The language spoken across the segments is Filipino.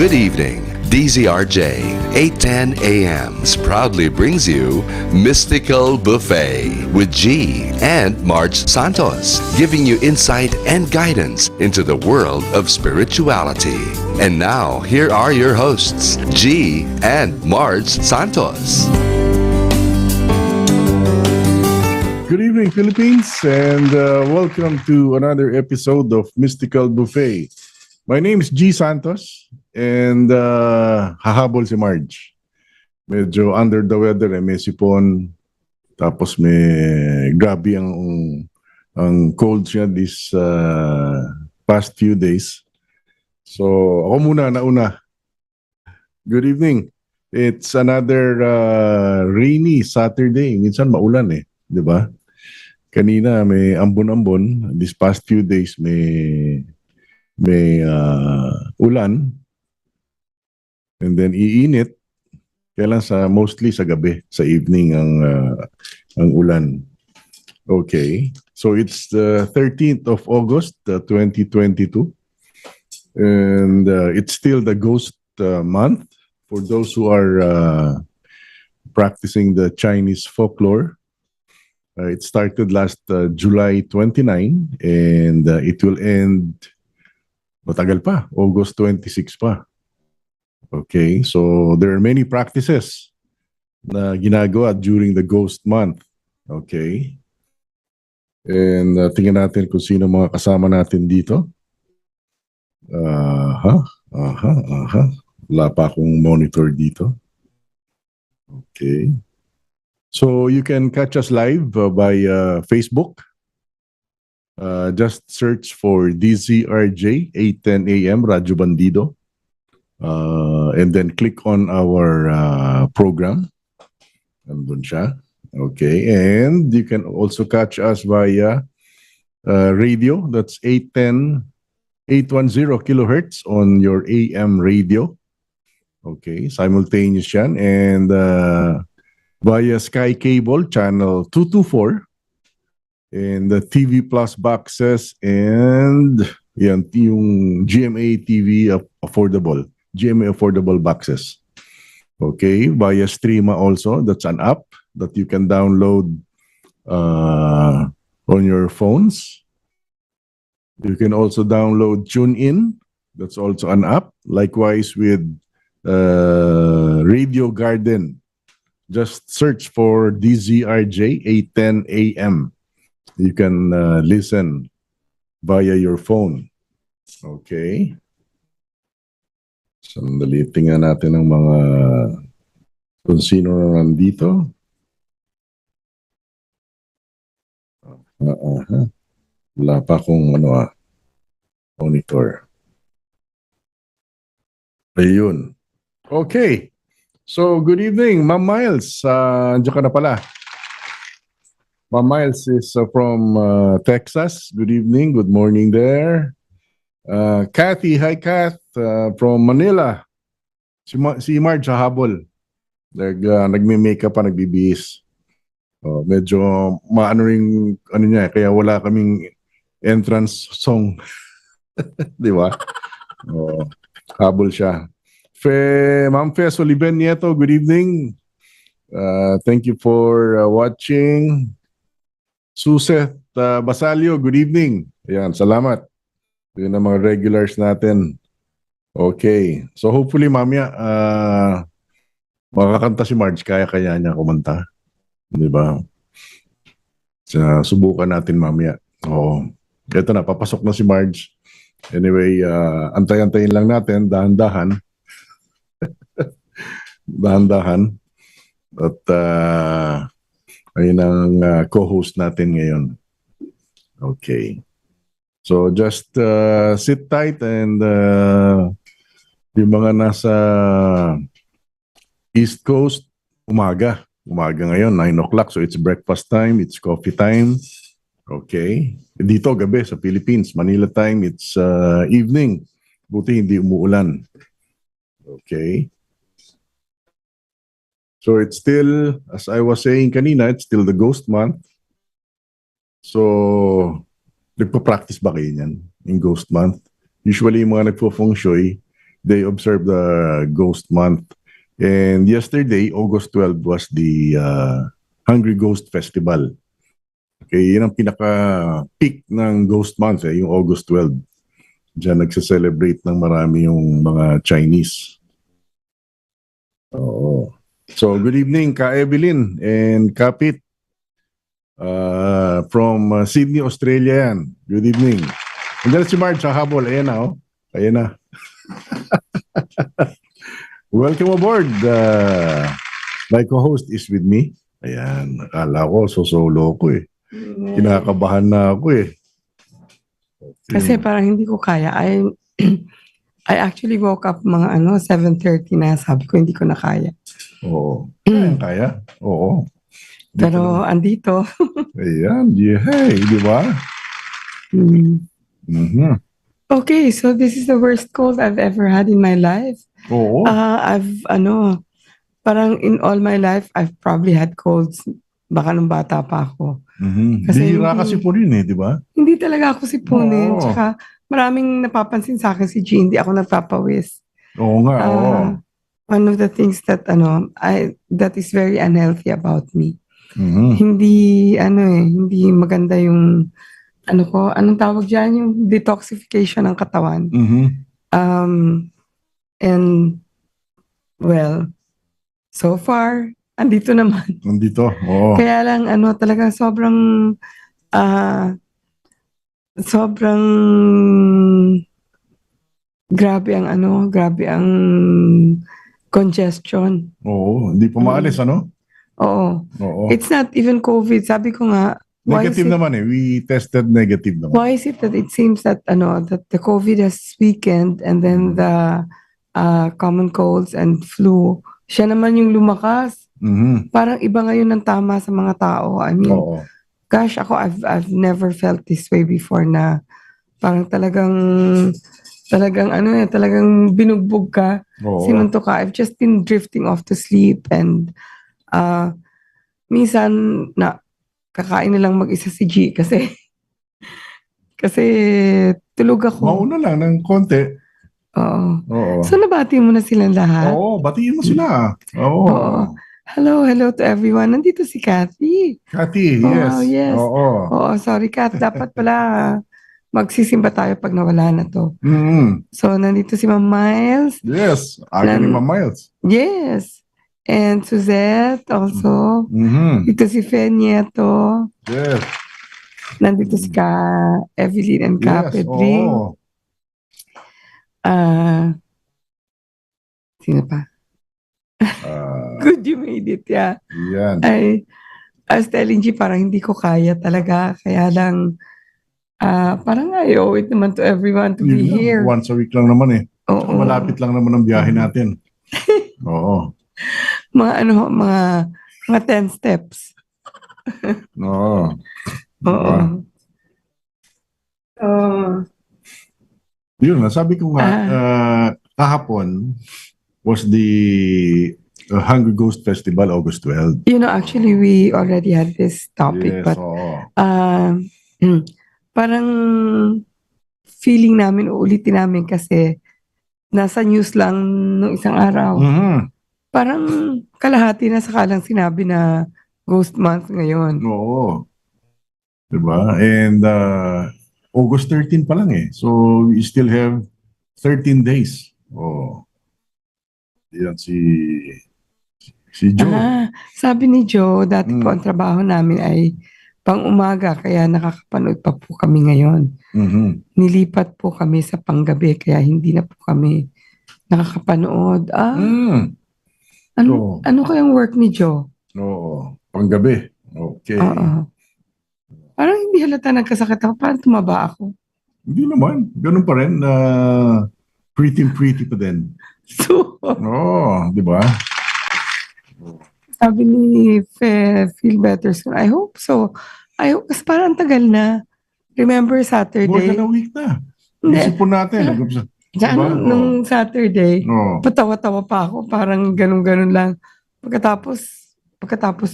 Good evening. DZRJ 810 AMs proudly brings you Mystical Buffet with G and Marge Santos, giving you insight and guidance into the world of spirituality. And now, here are your hosts, G and Marge Santos. Good evening, Philippines, and welcome to another episode of Mystical Buffet. My name is G. Santos, and hahabol si Marge. Medyo under the weather, may sipon, tapos may grabe ang cold siya this past few days. So, ako muna, nauna. Good evening. It's another rainy Saturday. Minsan maulan di ba? Kanina may ambon-ambon. This past few days may ulan. And then iinit. Kaya lang mostly sa gabi, sa evening ang ulan. Okay. So it's the 13th of August, 2022. And it's still the ghost month for those who are practicing the Chinese folklore. It started last July 29 and it will end matagal pa, August 26 pa. Okay, so there are many practices na ginagawa during the ghost month. Okay. And tingnan natin kung sino mga kasama natin dito. Wala pa akong monitor dito. Okay. So you can catch us live by Facebook. Just search for DZRJ 810 AM Radyo Bandido. And then click on our program. Andun siya. Okay. And you can also catch us via radio. That's 810 kilohertz on your AM radio. Okay. Simultaneous yan. And via Sky Cable, channel 224. And the TV Plus boxes and yung GMA TV affordable. GMA affordable boxes. Okay, via Streama also. That's an app that you can download on your phones. You can also download TuneIn. That's also an app. Likewise with Radio Garden. Just search for DZRJ 810 AM. You can listen via your phone. Okay. Sandali, tingnan natin ang mga kung sino na nandito. Wala pa akong monitor. Ayun. Okay. So, good evening, Ma'am Miles. Andiyan ka na pala. Ma'am Miles is from Texas. Good evening. Good morning there. Kathy, hi Kath, from Manila. Si Marge habol. Nagme-makeup pa, nagbibihis. Medyo maano ring niya, kaya wala kaming entrance song. Di ba? Habol siya. Ma'am Fe Soliven Nieto, good evening. Thank you for watching. Suset Basalio, good evening. Ayan, salamat. Yun ang mga regulars natin. Okay. So hopefully mamaya makakanta si Marge, kaya niya kumanta. Di ba? Subukan natin mamaya. Oo. Ito na, papasok na si Marge. Anyway, antay-antayin lang natin, dahan-dahan. Dahan-dahan. At ayun ang co-host natin ngayon. Okay. So just sit tight and yung mga nasa East Coast, umaga ngayon, 9 o'clock. So it's breakfast time, it's coffee time. Okay. Dito gabi sa Philippines, Manila time, it's evening. Buti hindi umuulan. Okay. So it's still, as I was saying kanina, it's still the ghost month. So, nagpa-practice ba kayo niyan in ghost month? Usually, yung mga nagpo-feng shui, they observe the Ghost Month. And yesterday, August 12, was the Hungry Ghost Festival. Okay, yun ang pinaka-peak ng Ghost Month, yung August 12. Diyan nagse-celebrate ng marami yung mga Chinese. Oo. So, good evening, Ka Evelyn and Kapit from Sydney, Australia yan. Good evening. And then si Marge, habol. Ayan na, oh. Ayan na. Welcome aboard. My co-host is with me. Ayan, akala ko, solo ko eh. Kinakabahan na ako eh. Kasi parang hindi ko kaya. I actually woke up mga 7:30 na. Sabi ko, hindi ko na kaya. Oo. Kaya? Oo. Pero andito. Ayan, hey, di ba? Mm-hmm. Okay, so this is the worst cold I've ever had in my life. Oo. Parang in all my life, I've probably had colds. Baka nung bata pa ako. Bihira kasi po rin eh, di ba? Hindi talaga ako sipunin. Oo. Tsaka maraming napapansin sa akin si G, hindi ako nagpapawis. Oo nga, oo. One of the things that that is very unhealthy about me. Mm-hmm. Hindi maganda yung anong tawag diyan, yung detoxification ng katawan. Mm-hmm. And well, so far andito naman. Nandito, oo. Kaya lang talagang sobrang grabe ang congestion. Oo, hindi pa maalis, ano? Oo. Oo. It's not even COVID. Sabi ko nga, Negative naman eh. We tested negative naman. why is it that it seems that that the COVID has weakened and then the common colds and flu, siya naman yung lumakas. Mm-hmm. Parang iba ngayon ng tama sa mga tao. I mean, Oo. gosh, I've never felt this way before na parang talagang binugbog ka, Oo. sinuntok ka. I've just been drifting off to sleep and minsan na kakain na lang mag-isa si G kasi tulog ako. Mauna lang ng konti. Oo. Oo. So nabati mo na silang lahat? Oo, batiin mo sila. Oo. Oo. Hello to everyone. Nandito si Kathy. Kathy, Oh, yes. wow, yes. Oo. Oo, sorry Kat. Dapat pala magsisimba tayo pag nawala na to. Mm-hmm. So, nandito si Ma'am Miles. Yes. Aga ni Ma'am Miles. Yes. And Suzette also. Mm-hmm. Dito si Fe Nieto. Yes. Nandito si Evelyn and Ka Yes, Pedring. oo. Sino pa? Good, you made it, yeah. Yan. I was telling G, parang hindi ko kaya talaga. Kaya lang, parang I owe it naman to everyone to be Yun lang. here. Once a week lang naman eh. Oo. Tsaka malapit lang naman ang biyahe natin. Oo. Mga 10 steps. Oo. Oo. Yun, sabi ko nga, kahapon was the Hungry Ghost Festival, August 12. Actually, we already had this topic, Yes, but oo. parang feeling namin, uulitin namin kasi nasa news lang nung isang araw. Mm-hmm. Parang kalahati na sakalang sinabi na Ghost Month ngayon. Oo. Diba? And August 13 pa lang eh. So, we still have 13 days. Oh. Yan si Joe. Sabi ni Joe, dati po ang trabaho namin ay pang-umaga, kaya nakakapanood pa po kami ngayon. Mm-hmm. Nilipat po kami sa panggabi, kaya hindi na po kami nakakapanood. Ano kayang work ni Joe? Oo, panggabi. Okay. Oo. Parang hindi halata nagkasakit ako. Parang tumaba ako. Hindi naman. Ganun pa rin. Pretty pa din. So, di ba? sabi ni Feel Better Soon, I hope so. I hope, kasi parang tagal na. Remember Saturday? More than a week na. Hindi. Isip po natin. Diyan, nung Saturday, patawa-tawa pa ako. Parang ganun-ganun lang. Pagkatapos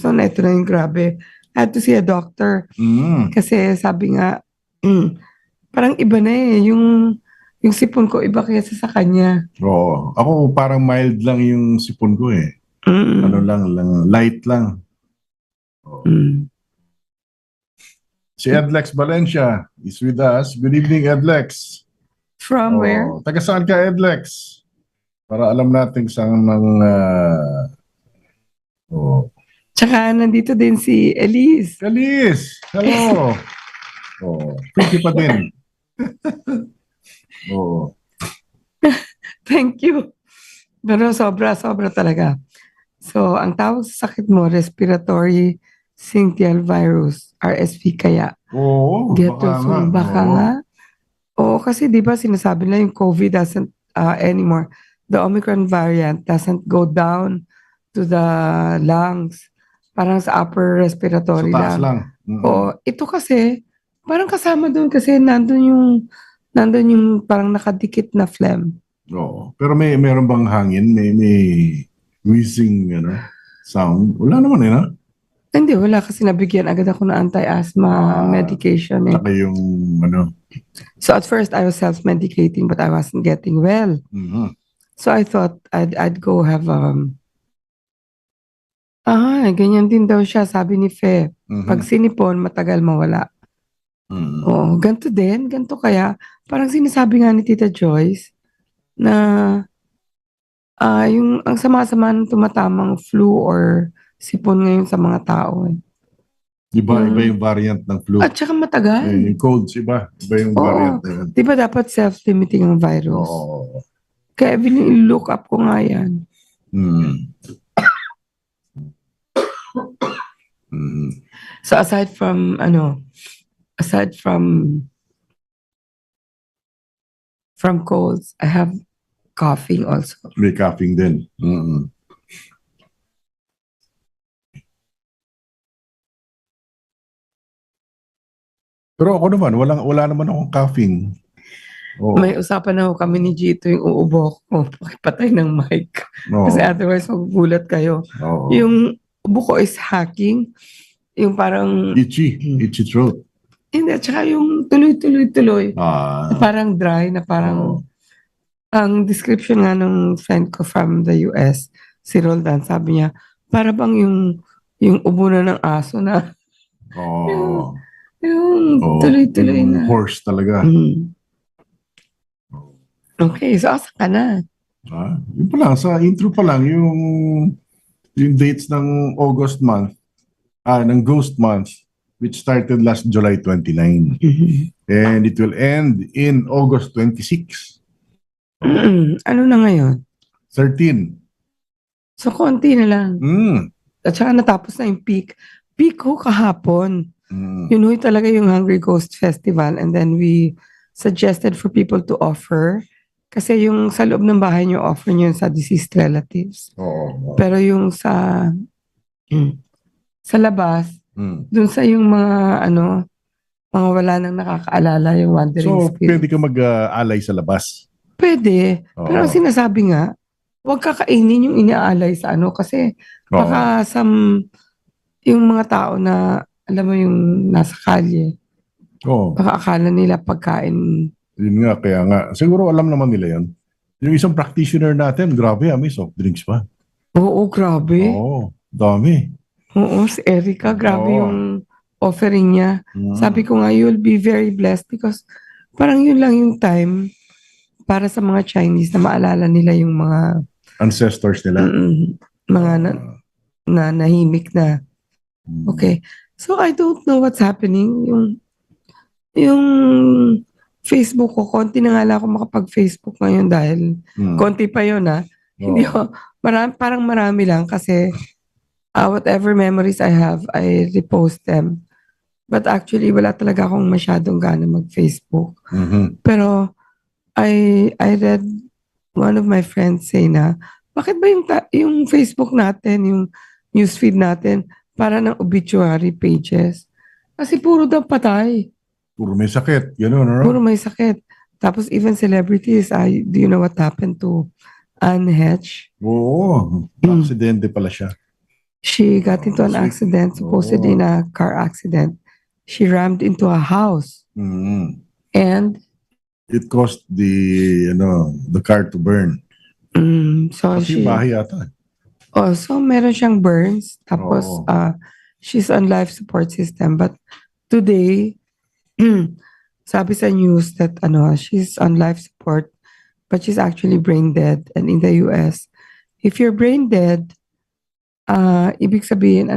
nun, ito na yung grabe. I had to see a doctor. Kasi sabi nga, parang iba na eh. Yung sipon ko, iba kaysa sa kanya. Oo. Ako parang mild lang yung sipon ko eh. Ano Mm. lang, light lang. Oo. Mm. Si Edlex Valencia is with us. Good evening, Edlex. From where? Oh, taga saan ka, Edlex? Para alam natin saan ng... oh. Tsaka nandito din si Elise. Kalis! Hello! Oh, pretty pa din. Oh. Thank you. Pero sobra talaga. So, ang tawag sa sakit mo, respiratory syncytial virus, RSV kaya. Oo, Get baka well nga. soon, baka Oo. nga. Oo, kasi di ba sinasabi na yung COVID doesn't anymore. The Omicron variant doesn't go down to the lungs. Parang sa upper Sa respiratory taas lang. lang. O, ito kasi, parang kasama doon kasi nandun yung parang nakadikit na phlegm. Oo. Pero meron bang hangin? May wheezing sound? Wala naman eh, no? Hindi, wala kasi nabigyan agad ako ng anti-asthma medication eh. Saka yung So at first I was self-medicating but I wasn't getting well. mhm. So I thought I'd go have ganyan din daw siya, sabi ni Fe. Pag sinipon, matagal mawala. Oo, ganito kaya. Parang sinasabi nga ni Tita Joyce na yung ang sama-sama ng tumatamang flu or sipon ngayon sa mga tao eh. Iba yung variant ng flu. At saka matagal. Yung colds, iba yung variant na yun. Di ba dapat self-limiting ang virus? Oo. Kaya look up ko nga yan. So aside from colds, I have coughing also. May coughing din. Pero ako naman, wala naman akong coughing. Oo. May usapan na kami ni Gito yung uubo ko. Pakipatay ng mic. Kasi otherwise magugulat kayo. Oo. Yung ubo ko is hacking. Yung parang... Itchy throat. Hindi, tsaka yung tuloy-tuloy. Parang dry na parang... Ang description nga ng friend ko from the US, si Roldan, sabi niya, para bang yung ubo na ng aso na... yung tuloy-tuloy na. Horse talaga. Okay, so asa ka na? Yun pa lang, sa intro pa lang, yung dates ng August month, ng Ghost Month, which started last July 29. And it will end in August 26. Ano na ngayon? 13. So, konti na lang. At saka natapos na yung peak. Peak ko kahapon. Yun ho talaga yung Hungry Ghost Festival. And then we suggested for people to offer. Kasi yung sa loob ng bahay nyo, offer nyo sa deceased relatives. Pero yung sa labas, dun sa yung mga mga wala nang nakakaalala yung wandering spirit. So, pwede ka mag-alay sa labas? Pwede. Pero ang sinasabi nga, huwag kakainin yung inaalay sa kasi baka yung mga tao na, alam mo yung nasa kalye, baka akala nila pagkain. Yun nga, kaya nga. Siguro alam naman nila yan. Yung isang practitioner natin, grabe, may soft drinks pa. Oo, grabe. Dami. Oo, si Erica, grabe yung offering niya. Sabi ko nga, you'll be very blessed because parang yun lang yung time para sa mga Chinese na maalala nila yung mga ancestors nila. Mga na nahimik na. Okay. So I don't know what's happening. Yung Facebook ko, konti na nga lang ako makapag-Facebook ngayon dahil konti pa yun Hindi ko, parang marami lang kasi whatever memories I have, I repost them. But actually, wala talaga akong masyadong gana mag-Facebook. Pero I read one of my friends say na, bakit ba yung Facebook natin, yung newsfeed natin, para ng obituary pages? Kasi puro daw patay. Puro may sakit. Gano'n, no? Puro may sakit. Tapos even celebrities, do you know what happened to Anne Hedge? Oo. Aksidente pala siya. She got into an accident, supposedly in a car accident. She rammed into a house. And it caused the car to burn. So Pati yung bahay yata. so meron siyang burns, tapos Oo. she's on life support system. But today, sabi sa news that she's on life support, but she's actually brain dead. And in the US, if you're brain dead, ibig sabihin,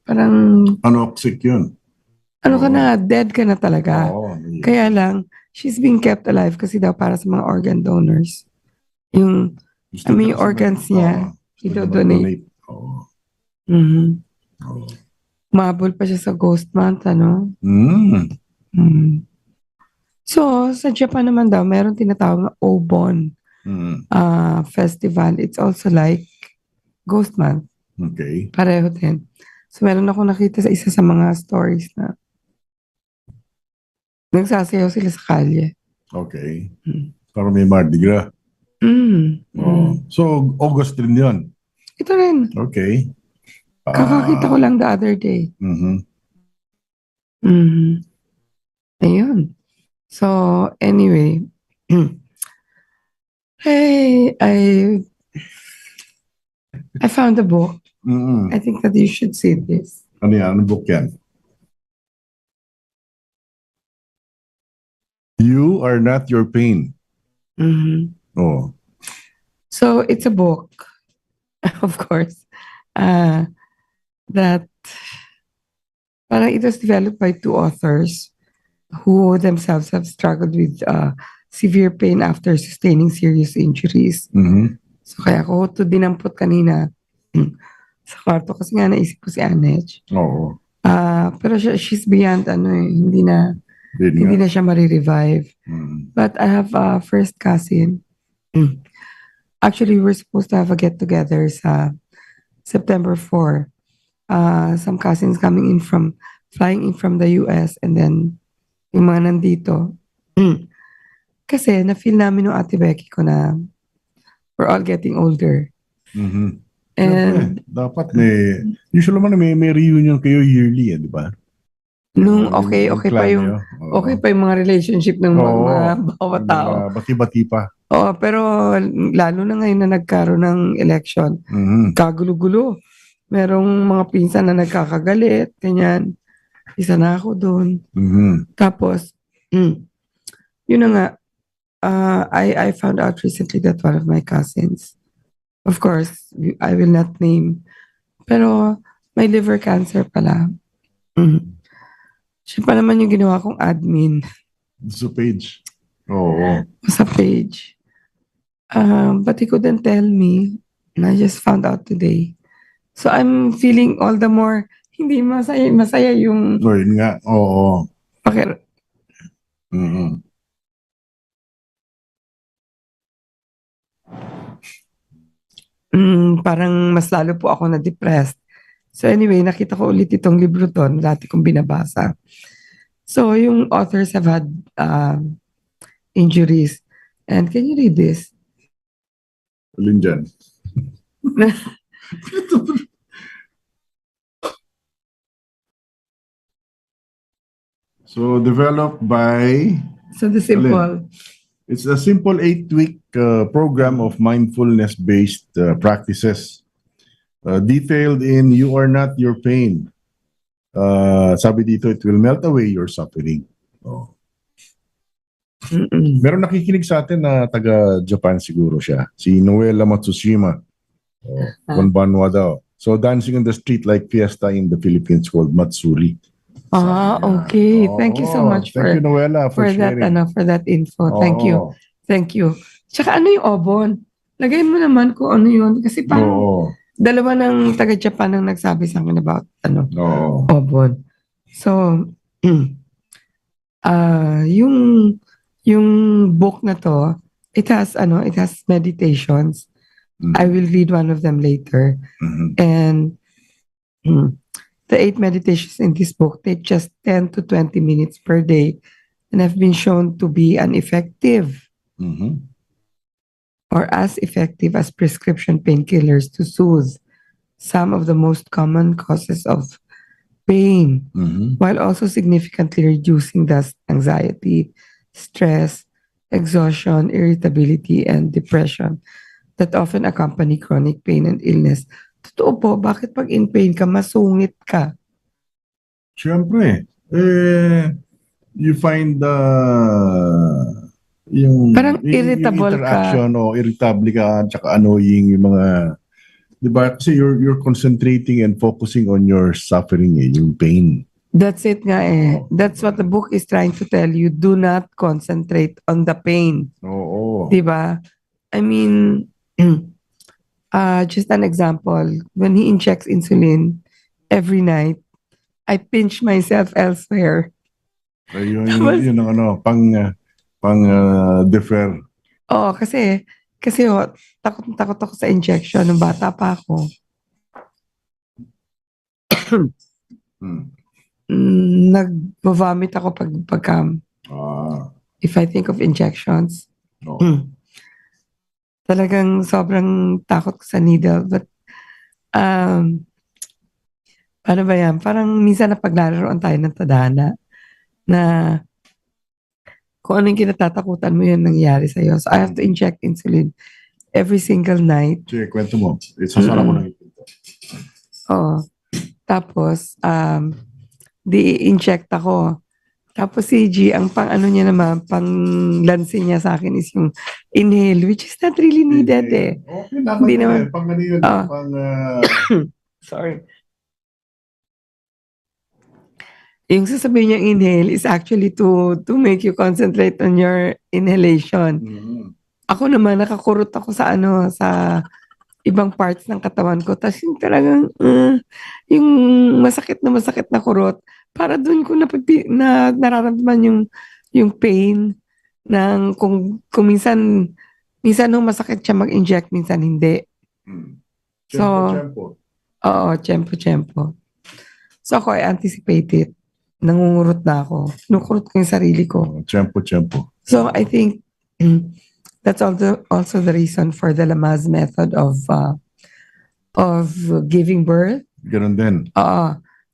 parang, Anoxic yun. ka na, dead ka na talaga. Oo. Kaya lang, she's being kept alive kasi daw para sa mga organ donors. Yung, Gusto yung niya kasi organs niya, gusto niya idodonate. mag-donate. Oo. Mhm. Oo. Umabol pa siya sa ghost month, Mm. Mm. So, sa Japan naman daw, meron tinatawag na Obon Mm. festival. It's also like ghost month. Okay. Pareho din. So, meron ako nakita sa isa sa mga stories na nagsasayaw sila sa kalye. Okay. Mm. Parang may Mardi Gras. Mm. So, August rin yun. Ito rin. Okay. Kakakita ko lang the other day. Mhm. Mhm. Ayun. So, anyway. Hey, I found a book. Mm-mm. I think that you should see this. Ano yan? Anong book yan? You Are Not Your Pain. Mhm. Oh. So, it's a book, of course, that parang it was developed by two authors who themselves have struggled with severe pain after sustaining serious injuries. Mhm. So, kaya ako ito dinampot kanina sa kwarto kasi nga naisip ko si Anej. Oo. Pero she's beyond hindi na Yun nga. siya marirevive. Mm. But I have a first cousin. Actually, we're supposed to have a get-together sa September 4. Some cousins flying in from the US, and then yung mga nandito. Kasi na-feel namin ng Ate Becky ko na we're all getting older. Mhm. And Siyempre, dapat usually naman may reunion kayo yearly, di ba? nung Oo, okay yung pa clan yung niyo. Oo. okay pa yung mga relationship ng Oo. mga bawat Yung tao. bati-bati pa. Oo, pero lalo na ngayon na nagkaroon ng election, Mhm. kagulo-gulo. Merong mga pinsan na nagkakagalit, ganyan. Isa na ako doon. Mhm. Tapos, yun na nga, I found out recently that one of my cousins, of course, I will not name, pero may liver cancer pala. Siya pa naman yung ginawa kong admin Sa page. Oo. sa page. But he couldn't tell me, and I just found out today. So I'm feeling all the more hindi masaya yung O, yun nga. Oo. pakir Mhm. parang mas lalo po ako na-depressed. So anyway, nakita ko ulit itong libro to na dati kong binabasa. So yung authors have had injuries. And can you read this? Alin dyan? So, developed by... So the simple. It's a simple 8-week program of mindfulness-based practices. Detailed in You Are Not Your Pain. Sabi dito, it will melt away your suffering. Oh. Meron nakikinig sa atin na taga-Japan siguro siya. Si Noela Matsushima. Konbanwa daw. So, dancing in the street like fiesta in the Philippines called Matsuri. Okay. Thank you so much Thank you, Noela, for sharing. for that info. Thank you. Oo. Thank you. Tsaka ano yung obon? Lagay mo naman kung ano yun. Kasi parang Oo. dalawa ng taga-Japan ang nagsabi sa akin about Oo. obon. So, yung book na to, it has meditations. I will read one of them later. Mhm. And the 8 meditations in this book take just 10 to 20 minutes per day and have been shown to be Mhm. or as effective as prescription painkillers to soothe some of the most common causes of pain, Mhm. while also significantly reducing the anxiety, stress, exhaustion, irritability, and depression that often accompany chronic pain and illness. Totoo po, bakit pag in pain ka, masungit ka? Siyempre, you find Parang yung irritable ka. interaction o irritable ka tsaka annoying yung mga, di ba? Kasi you're concentrating and focusing on your suffering, yung pain. That's it nga eh. That's what the book is trying to tell you. Do not concentrate on the pain. Oo. Diba? I mean, just an example. When he injects insulin every night, I pinch myself elsewhere. Yun ang ano, pang defer. Oo, kasi takot ako sa injection nung bata pa ako. Nag-vomit ako pagka if I think of injections. No. Talagang sobrang takot ko sa needle. But, paano ba yan? Parang minsan napaglalaroan tayo ng tadhana na kung ano yung kinatatakutan mo yun nangyari sa'yo. So, I have to inject insulin every single night. Sige, kwento mo. Sasara ko lang ito. Oo. Tapos, di-inject ako. Tapos si G, ang pang ano niya naman, pang lansi niya sa akin is yung inhale, which is not really needed eh. Okay, Hindi naman. Pang ano yun, Sorry. Yung sasabihin niyang inhale is actually to make you concentrate on your inhalation. Ako naman, nakakurot ako sa sa ibang parts ng katawan ko. Tapos yung talagang, yung masakit na kurot, para doon ko na nararamdaman yung pain ng kung minsan nung masakit siya mag-inject, minsan hindi. Tiyempo. Oo, tiyempo. So ako, I anticipate it. Nangungurot na ako. Nukurot ko yung sarili ko. Tiyempo. So I think that's also the reason for the Lamaze method of giving birth. Ganun din.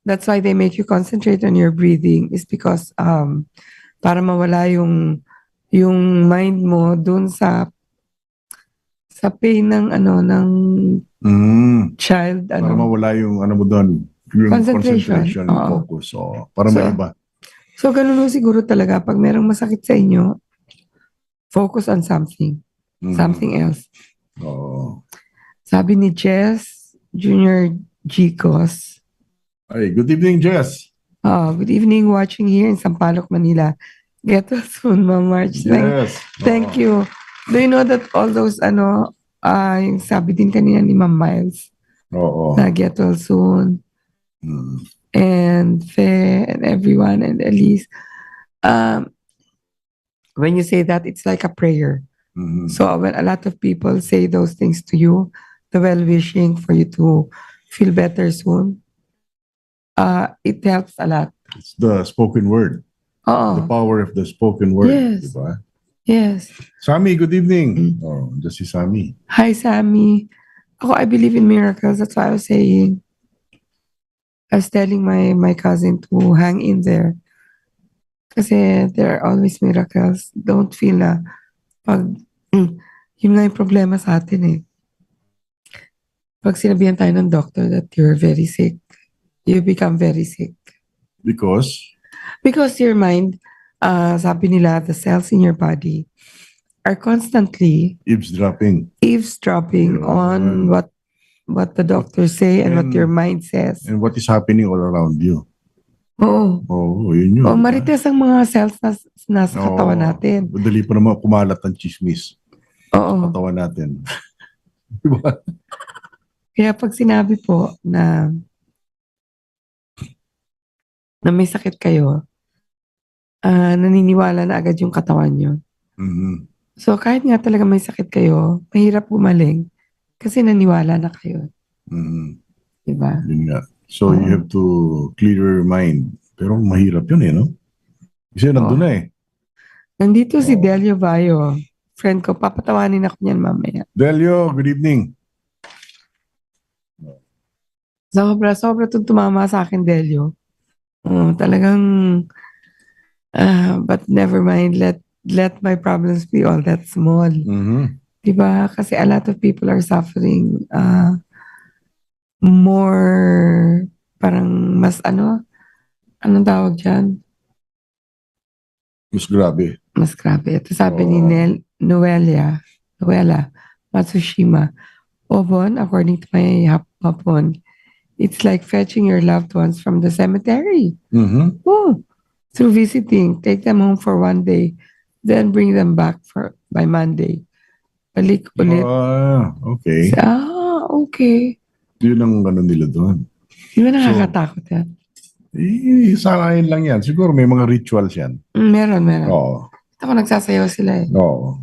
That's why they make you concentrate on your breathing is because para mawala yung mind mo dun sa pain ng child. Para mawala yung mo doon, yung concentration, yung focus. Para maiba. So ganun siguro talaga pag merong masakit sa inyo, focus on something. Something else. Sabi ni Jess Junior Gcos. Hey, good evening, Jess. Good evening, watching here in Sampaloc, Manila. Get well soon, Ma'am Marge. Yes. Thank you. Do you know that all those, yung sabi din kanina ni Ma'am Miles, na get well soon, and Fe, and everyone, and Elise, when you say that, it's like a prayer. So when a lot of people say those things to you, the well-wishing for you to feel better soon, it helps a lot. It's the spoken word. The power of the spoken word. Yes. Diba? Yes. Sammy, good evening. Just si Sammy. Hi, Sammy. I believe in miracles. That's why I was saying. I was telling my cousin to hang in there. Kasi there are always miracles. Don't feel na pag yun nga yung problema sa atin eh. Pag sinabihan tayo ng doctor that you're very sick, you become very sick. Because your mind, sabi nila, the cells in your body are constantly eavesdropping on what the doctors say and what your mind says. And what is happening all around you. Yun. Marites ang mga cells na nasa katawan natin. Madali pa naman kumalat ang chismis sa katawan natin. Diba? Kaya pag sinabi po na may sakit kayo, naniniwala na agad yung katawan nyo. So kahit nga talaga may sakit kayo, mahirap gumaling kasi naniwala na kayo. Diba? Yun nga. So you have to clear your mind. Pero mahirap yun no? Kasi nandun na Nandito si Delio Bayo. Friend ko, papatawanin ako niyan mamaya. Delio, good evening. Sobra itong tumama sa akin, Delio. Talagang, but never mind, let let my problems be all that small. Mhm. Diba? Kasi a lot of people are suffering more, parang mas anong tawag dyan? Mas grabe. Mas grabe. Ito sabi ni Oo. Noella Matsushima. Obon, according to my hapon, it's like fetching your loved ones from the cemetery. Mhm. Oh, through visiting, take them home for one day, then bring them back by Monday. Balik ulit. Okay. Okay. Yun ang ano nila doon. Di ba nakakatakot yan? Sanayin lang yan. Siguro may mga rituals yan. Meron. Oo. Ito ko nagsasayaw sila eh. Oo.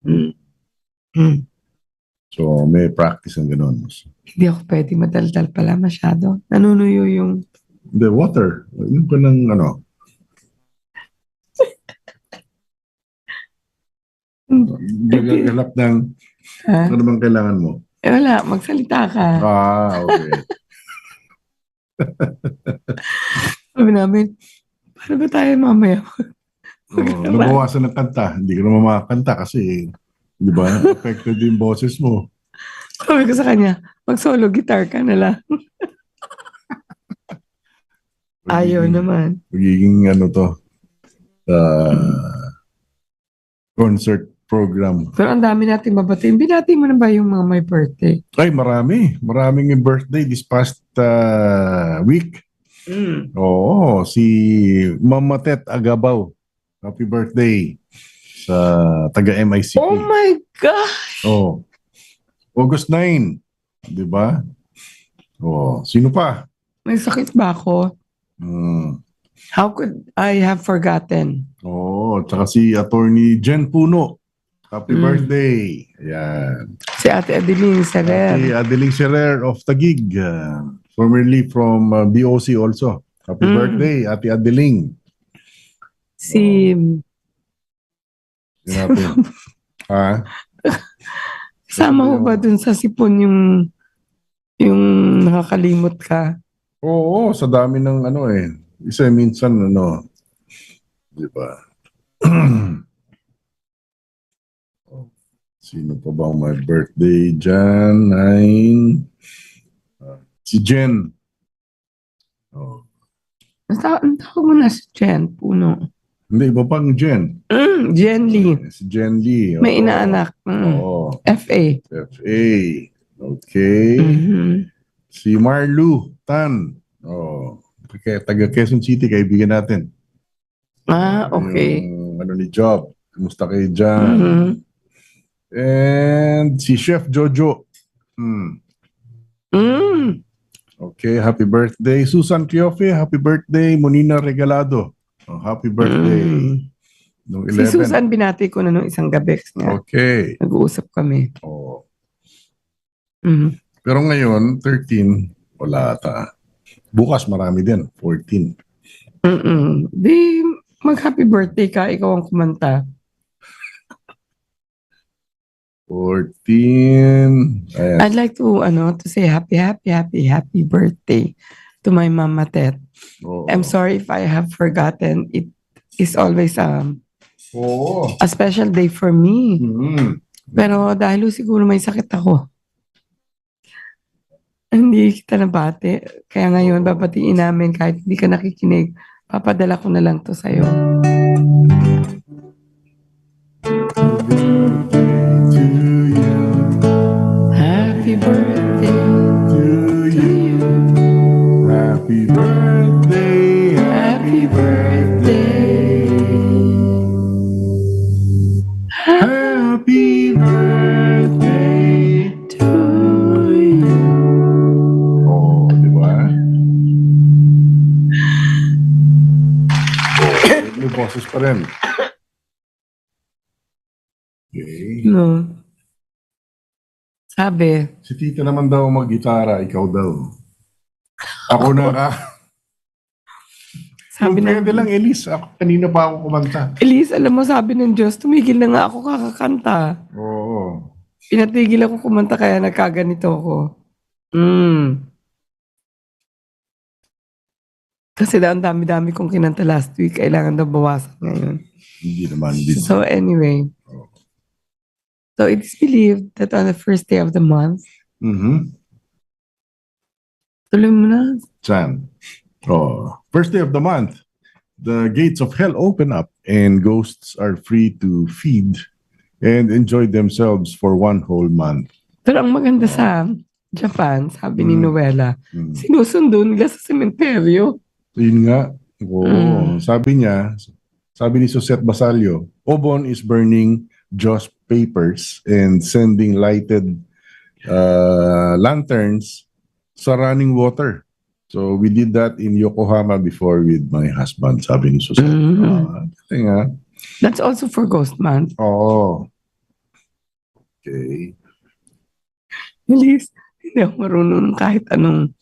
Mm. So, may practice ang ganun. Hindi ako pwede madaldal pala masyado. Nanunuyo yung... The water. Yun ko ng ano. Nagagalap ng ano bang kailangan mo? Wala, magsalita ka. Okay. Sabi namin, paano ba tayo mamaya? Nabawasan ng kanta. Hindi ka naman makakanta kasi, di ba, affected yung boses mo. Sabi ko sa kanya, mag-solo guitar ka na lang. Ayaw naman. Magiging ano to, concert program. Pero ang dami nating babatiin. Binati mo na ba yung mga may birthday? Ay, marami. Maraming yung birthday this past week. Oo, si Mama Tet Agabaw. Happy birthday sa taga-MICP. Oh my gosh! Oh, August 9. Di ba? Oh, sino pa? May sakit ba ako? How could I have forgotten? Tsaka si Attorney Jen Puno. Happy birthday. Ayan. Si Ate Adeline Serer. Ate Adeline Serer of Taguig. Formerly from BOC also. Happy birthday, Ate Adeline. Si... Sama mo ba dun sa sipon yung nakakalimot ka? Oo, sa dami ng ano eh. Isa minsan ano, di ba? Sino pa ba ang my birthday dyan? Si Jen. Ang tawag mo na si Jen Puno. Hindi, iba pang Jen. Jen Lee. Si Jen Lee. May inaanak. FA. FA. Okay. Si Marlu Tan. Taga Quezon City, kaibigan natin. Okay. Yung ano ni Job. Kumusta kayo dyan? And si Chef Jojo. Okay, happy birthday. Susan Kiofe, happy birthday. Monina Regalado. Happy birthday. Nung Si 11. Susan binati ko na nung isang gabi niya. Okay. Nag-uusap kami. Pero ngayon, 13, wala ata. Bukas marami din, 14. Di mag-happy birthday ka, ikaw ang kumanta. 14. Ayan. I'd like to say happy birthday to my Mama Tet. I'm sorry if I have forgotten. It is always a special day for me. Pero dahil siguro may sakit ako, hindi kita nabati. Kaya ngayon, babatiin namin kahit hindi ka nakikinig. Papadala ko na lang to sa'yo. Happy birthday to you. Happy birthday. Happy birthday. Happy birthday to you. Di ba? May boses pa rin. Okay. No. Sabi. Si Tita naman daw mag-gitara, ikaw daw. Ako na ka. Sabi na. Pwede lang, Elise. Kanina pa ako kumanta. Elise, alam mo, sabi ng Diyos, tumigil na nga ako kakakanta. Oo. Pinatigil ako kumanta kaya nagkaganito ako. Kasi daw ang dami-dami kong kinanta last week, kailangan daw bawasan ngayon. Hindi naman. Hindi So naman. anyway, so it is believed that on the first day of the month, tuloy mo na, Saan? First day of the month, the gates of hell open up and ghosts are free to feed and enjoy themselves for one whole month. pero ang maganda sa Japan, sabi ni Noela, sinusundo nila sa sementeryo. Yun nga. Sabi ni Susette Basalio, Obon is burning joss papers and sending lighted lanterns sa running water. So we did that in Yokohama before with my husband, sabi ni Susette. Nga. That's also for Ghost Month. Okay. At least, hindi ako marunong kahit anong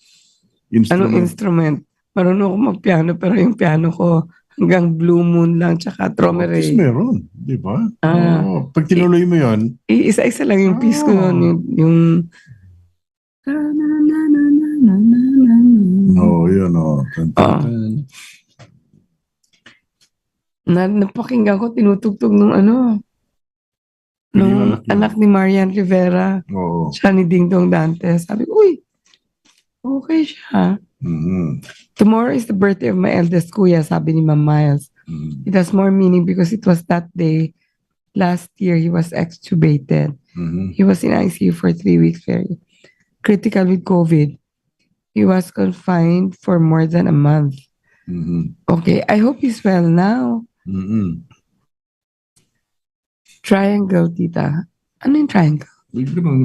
instrument. Marunong ako magpiano, pero yung piano ko hanggang Blue Moon lang, tsaka Tromere. Meron, di ba? Pag tinuloy mo yun, isa-isa lang yung piece ko yun. Yung yun. Napakinggan ko, tinutugtog nung anak ni Marian Rivera. Siya ni Ding Dong Dante. Sabi ko, uy, okay siya. Tomorrow is the birthday of my eldest kuya, sabi ni Ma'am Miles. It has more meaning because it was that day last year he was extubated. He was in ICU for 3 weeks, very critical with COVID. He was confined for more than a month. Okay, I hope he's well now. Triangle, tita. Ano yung triangle?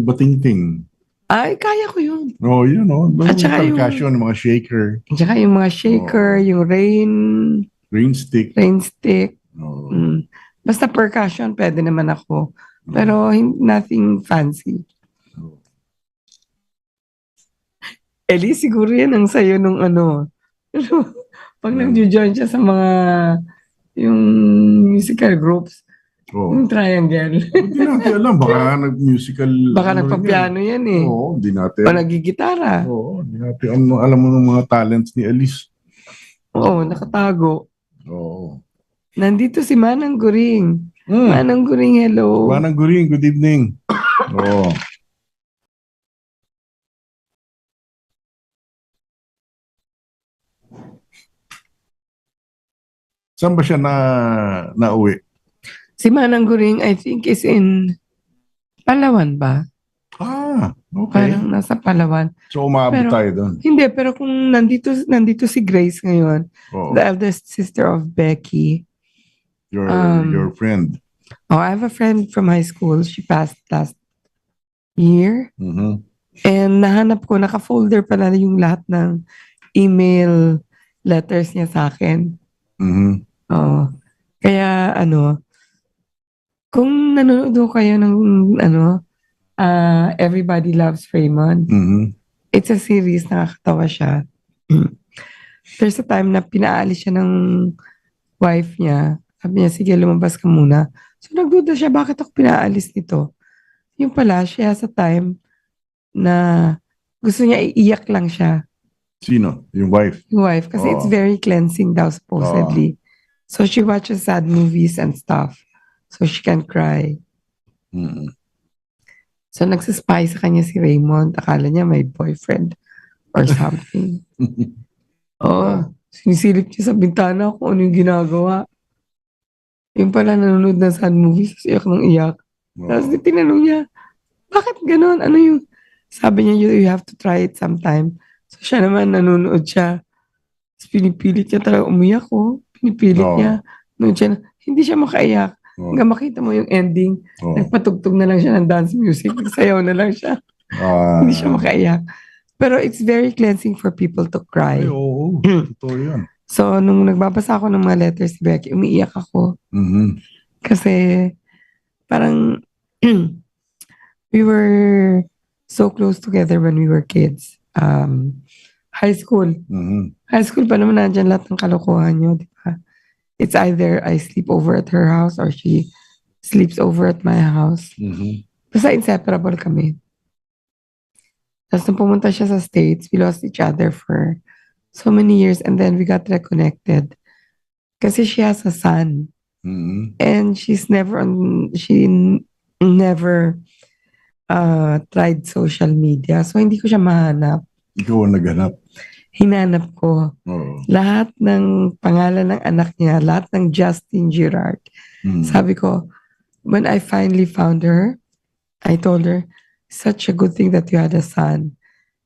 Bating-ting. Ay, kaya ko yun. Yun. At saka yung percussion, mga shaker. At saka yung mga shaker, yung Rain stick. Basta percussion, pwede naman ako. Pero nothing fancy. Eli, siguro yan ang sayo nung pag nag-join siya sa mga yung musical groups, yung triangle. Hindi natin alam, baka nag-musical. Baka nagpa-piano yan eh. Hindi natin. O nagigitara. Hindi natin alam mo ng mga talents ni Alice. Nakatago. Nandito si Manang Guring. Manang Guring, hello. Manang Guring, good evening. Saan ba siya na-uwi? Si Manang Guring, I think, is in Palawan ba? Okay. Parang nasa Palawan. So, umabot tayo doon. Hindi, pero kung nandito si Grace ngayon, the eldest sister of Becky. Your friend. I have a friend from high school. She passed last year. And nahanap ko, naka-folder pala yung lahat ng email letters niya sa akin. Kaya kung nanonood kayo ng Everybody Loves Raymond, it's a series, nakakatawa siya. There's a time na pinaalis siya ng wife niya. Sabi niya, sige, lumabas ka muna. So nagduda siya, bakit ako pinaalis nito? Yung pala, she has a time na gusto niya iiyak lang siya. Sino? Yung wife? Yung wife. Kasi it's very cleansing daw, supposedly. So she watches sad movies and stuff. So she can cry. So nagsaspy sa kanya si Raymond. Akala niya may boyfriend or something. Sinisilip niya sa bintana kung ano yung ginagawa. Yung pala nanonood ng sad movies, iyak ng iyak. Tapos tinanong niya, bakit ganun? Ano yung... Sabi niya, you have to try it sometime. So siya naman, nanonood siya. Tapos pinipilit niya talaga umiyak ko. Pinipilit niya. Hindi siya makaiyak. Hanggang makita mo yung ending. Nagpatugtog na lang siya ng dance music. Nagsayaw na lang siya. Hindi siya makaiyak. Pero it's very cleansing for people to cry. Totoo yun. So, nung nagbabasa ako ng mga letters ni Becky, umiiyak ako. Kasi, parang, we were so close together when we were kids. High school. High school pa naman nandyan lahat ng kalokohan nyo, di ba? It's either I sleep over at her house or she sleeps over at my house. Basta inseparable kami. Tapos nung pumunta siya sa States, we lost each other for so many years, and then we got reconnected. Kasi she has a son. And never tried social media. So hindi ko siya mahanap. Ikaw ang naghanap. Hinanap ko. Oo. Lahat ng pangalan ng anak niya, lahat ng Justin Girard. Sabi ko, when I finally found her, I told her, such a good thing that you had a son.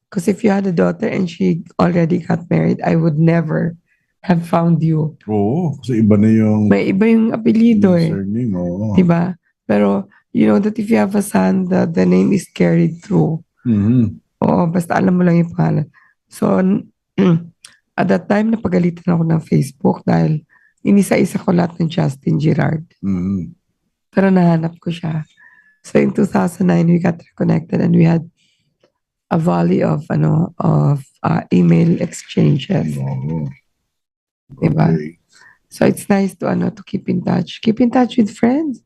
Because if you had a daughter and she already got married, I would never have found you. Oo, kasi iba na yung May iba yung apelido eh. surname. Oo. Diba? Pero, you know that if you have a son, the name is carried through. Oo, basta alam mo lang yung pangalan. So, at that time, napagalitan ako ng Facebook dahil inisa-isa ko lahat ng Justin Girard. Pero nahanap ko siya. So, in 2009, we got reconnected and we had a volley of email exchanges. Oo. Diba? Okay. So, it's nice to keep in touch. Keep in touch with friends.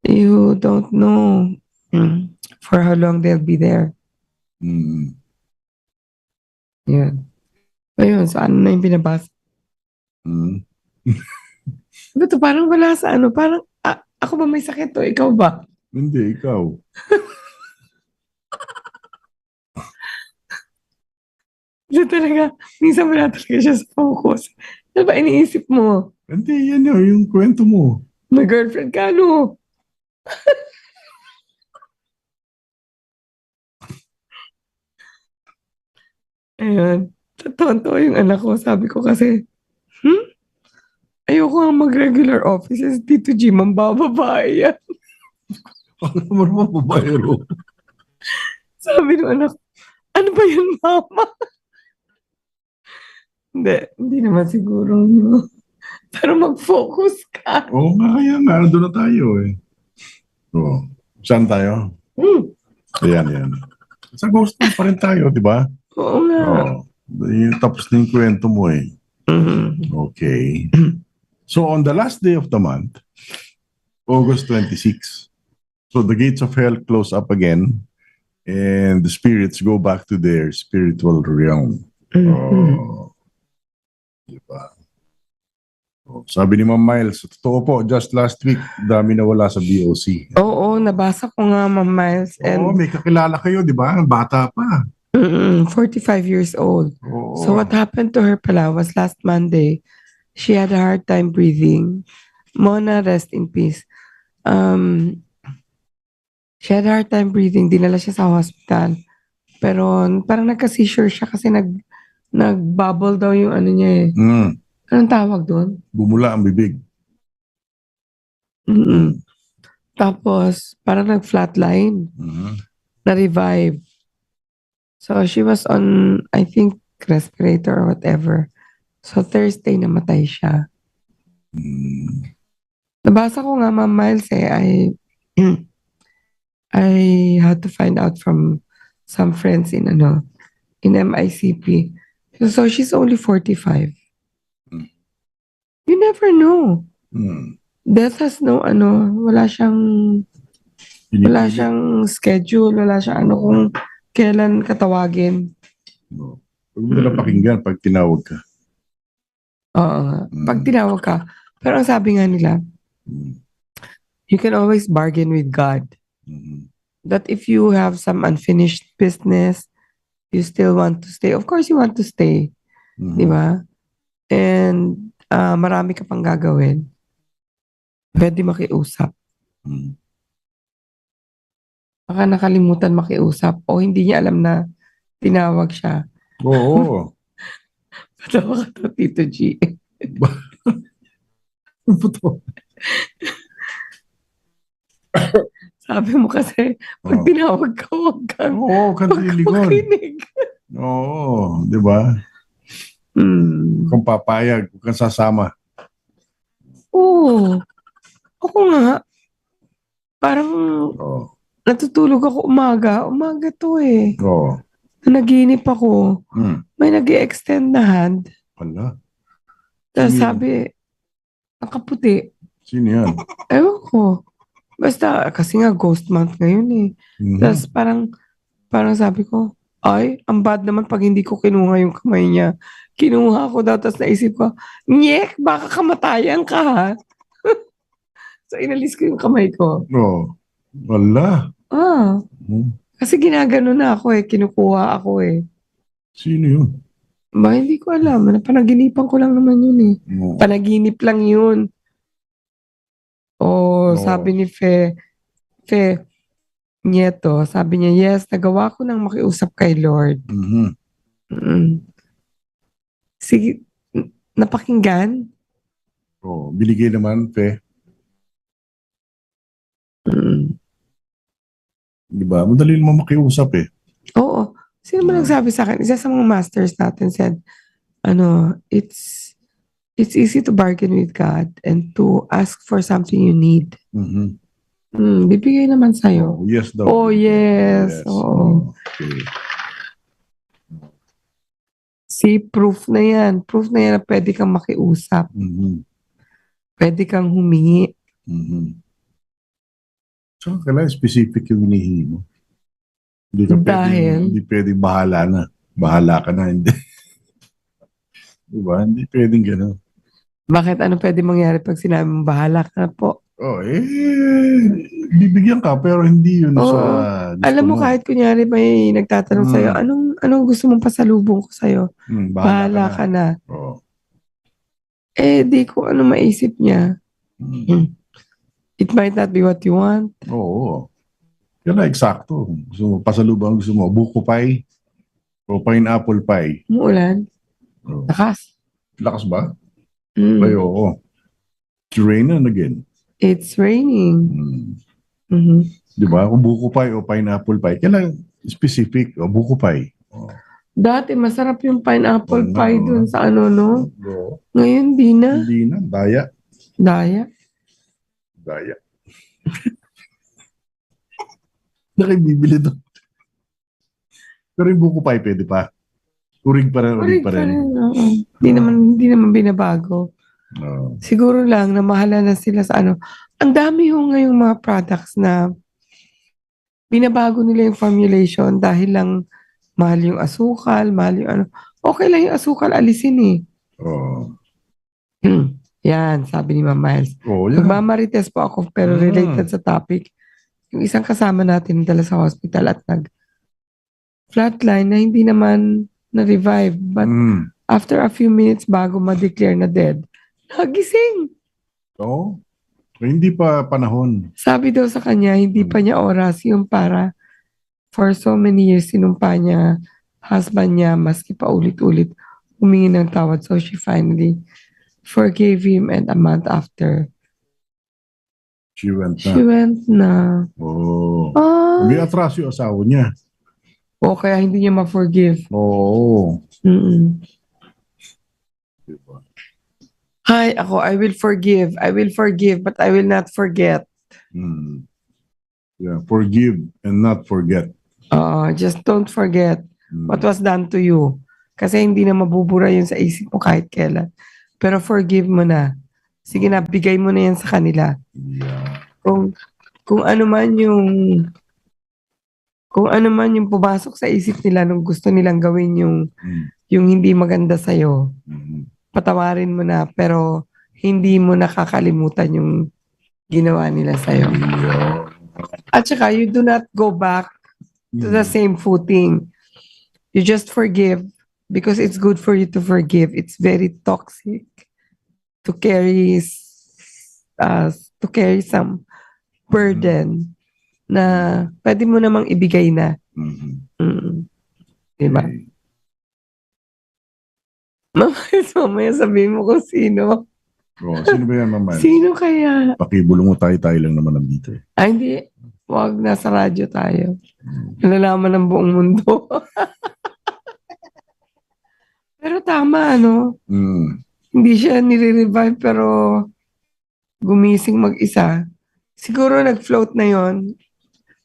You don't know for how long they'll be there. Yun. Ayun, so ano na yung binabasa? Ito parang wala sa parang ako ba may sakit o ikaw ba? Hindi, ikaw. Ito talaga, minsan wala talaga siya sa focus. Ano ba iniisip mo? Hindi, yan yung kwento mo. May girlfriend ka, no? Ayun. Tonto yung anak ko. Sabi ko kasi, ayoko nga mag-regular offices. Tito G, mambababae yan. Alam mo naman, babaero. Sabi ng anak, ano ba yan, mama? Hindi naman siguro. Pero mag-focus ka. Oo nga, kaya nga, nandun na tayo eh. Oo. Saan tayo? Ayan. Sa ghost town pa rin tayo, di ba? Oo nga. Oo. Tapos na yung kwento mo eh. Okay. So on the last day of the month, August 26, so the gates of hell close up again and the spirits go back to their spiritual realm. Oh. Diba? Oh, sabi ni Ma'am Miles, totoo po, just last week, dami na wala sa BOC. Oo, nabasa ko nga, Ma'am Miles. Oo, may kakilala kayo, di ba? Bata pa. 45 years old. Oo. So what happened to her pala was last Monday, she had a hard time breathing. Mona, rest in peace. She had a hard time breathing. Dinala siya sa hospital. Pero parang nagka-seizure siya kasi nag-bubble daw yung ano niya eh. Anong tawag doon? Bumula ang bibig. Tapos, parang nag-flatline. Na-revive. So, she was on, I think, respirator or whatever. So, Thursday, namatay siya. Nabasa ko nga, Ma'am Miles, I had to find out from some friends in MICP. So, she's only 45. You never know. Death has no, wala siyang schedule, wala siyang kung kailan katawagin. Pag mo na pakinggan pag tinawag ka. Oo nga. Pag tinawag ka. Pero ang sabi nga nila, you can always bargain with God. That if you have some unfinished business, you still want to stay. Of course, you want to stay. Di ba? And marami ka pang gagawin. Pwede makiusap. Baka nakalimutan makiusap o hindi niya alam na tinawag siya. Oo. Patawa ka to, Tito G. Sabi mo kasi, pag tinawag ka, huwag kang makinig. Oo, di ba? Kung papayag, kung kang sasama. Oo. Ako nga, parang natutulog ako umaga. Umaga to eh. Oo. Naginip ako. May nag-i-extend na hand. Wala. Tapos sabi, nakaputi. Sino yan? Ewan ko. Basta, kasi nga ghost month ngayon eh. Tapos parang sabi ko, Ay, ang bad naman pag hindi ko kinuha yung kamay niya. Kinuha ko daw tapos naisip ko, "Nyek, baka kamatayan ka ha." So inalis ko yung kamay ko. Oh, wala. Ah, Hmm. kasi ginagano na ako eh, kinukuha ako eh. Sino yun? Ba, hindi ko alam. Napanaginipan ko lang naman yun eh. Oh. Panaginip lang yun. Oh, sabi ni Fe Nieto, sabi niya, yes, nagawa ko nang makiusap kay Lord. Mhm. Mm. Sige, napakinggan? Oh, binigay naman, Fe. Mm. Di ba? Madali naman makiusap eh. Oo. Sino ba nagsabi sa akin? Isa sa mga masters natin said, it's easy to bargain with God and to ask for something you need. Mhm. Bibigay naman sa'yo. Oh, yes daw. Oh, yes. Oo. Okay. See, proof na yan. Proof na yan na pwede kang makiusap. Mhm. Pwede kang humingi. Mhm. So, kailangan specific yung hinihingi mo. Hindi ka Dahil, hindi pwedeng bahala na. Bahala ka na, hindi. Diba? Hindi pwedeng gano'n. bakit ano pwede mangyari pag sinabi mong bahala ka na po? Oh, bibigyan ka pero hindi yun sa Oo. gusto Alam mo, mo. kahit kunyari may nagtatanong sa'yo, anong gusto mong pasalubong ko sa'yo? Bahala Bahala ka ka na. Oh. Di ko ano maisip niya. Mm. It might not be what you want. Oo. Kaya eksakto. Gusto mo, pasalubong gusto mo, buko pie o pineapple pie. Umuulan. Oh. Lakas. Lakas ba? Mm. Ay, oo. It's raining again. It's raining. Mhm. Di ba? Kung buko pie o pineapple pie, kailangan specific o buko pie. Oh. Dati masarap yung pineapple Oo nga, pie oo. dun sa ano, no? Oo. Ngayon, di na. Hindi na. Daya. Daya. Daya. Nakibibili doon. Pero yung buko pie, pwede pa. Urig pa rin, urig Correct pa pa rin. rin. Oo. Hindi naman binabago. Oo. Siguro lang na mahala na sila sa ano. Ang dami yung ngayong mga products na binabago nila yung formulation dahil lang mahal yung asukal, mahal yung ano. Okay lang yung asukal, alisin eh. Oo. Yan, sabi ni Ma'am Miles. Oo, yan. Nagmamarites po ako pero related sa topic. Yung isang kasama natin dala sa hospital at flatline na hindi naman na-revive. But after a few minutes bago ma-declare na dead, nagising. Oo. Hindi pa panahon. Sabi daw sa kanya, hindi pa niya oras yung para for so many years sinumpa niya husband niya maski pa ulit-ulit humingi ng tawad. So she finally forgave him and a month after, She went na. she went na. Oo. Ah, May atraso yung asawa niya. o kaya hindi niya ma-forgive. Oo. Mm-mm. Diba? Hi, ako, I will forgive, but I will not forget. Yeah, forgive and not forget. Just don't forget what was done to you. Kasi hindi na mabubura yun sa isip mo kahit kailan. Pero forgive mo na. Sige na, bigay mo na yan sa kanila. Yeah. Kung ano man yung pumasok sa isip nila nung gusto nilang gawin yung hindi maganda sa'yo, patawarin mo na, pero hindi mo nakakalimutan yung ginawa nila sa'yo. At saka, you do not go back to the same footing. You just forgive because it's good for you to forgive. It's very toxic to carry some burden na pwede mo namang ibigay na. Diba? Mamaya sabihin mo kung sino. Oh, sino ba yan, Mama? Sino kaya? Pakibulong mo tayo lang naman nandito. Ay, hindi. Wag, nasa radyo tayo. Nalalaman ng buong mundo. Pero tama, ano? Hindi siya nire-revive pero gumising mag-isa. Siguro nag-float na yon.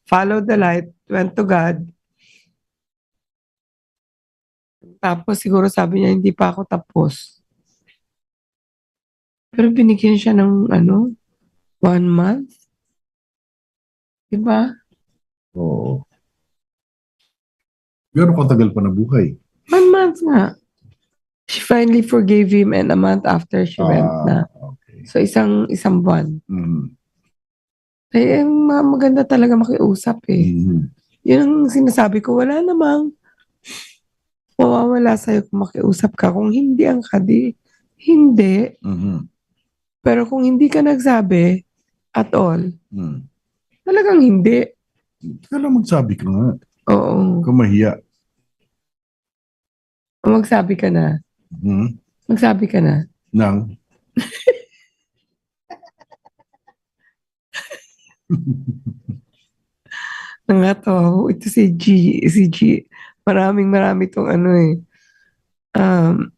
Follow the light, went to God. Tapos siguro sabi niya, hindi pa ako tapos. Pero binigyan siya ng 1 month. Diba? Oo. Gano'ng katagal pa nabuhay? 1 month nga. She finally forgave him and a month after she went na. Okay. So isang buwan. Mhm. Eh, maganda talaga makiusap eh. Mhm. Yun ang sinasabi ko, wala namang mawawala sa'yo kung makiusap ka. Kung hindi ang kadi, hindi. Mhm. Pero kung hindi ka nagsabi at all, Mhm. talagang hindi. Kaya magsabi ka nga. Oo. Kung mahiya. Magsabi ka na. Mhm. Magsabi ka na. Nang. Nangatawa. Ito si G. Si G. Marami tong ano eh. Um,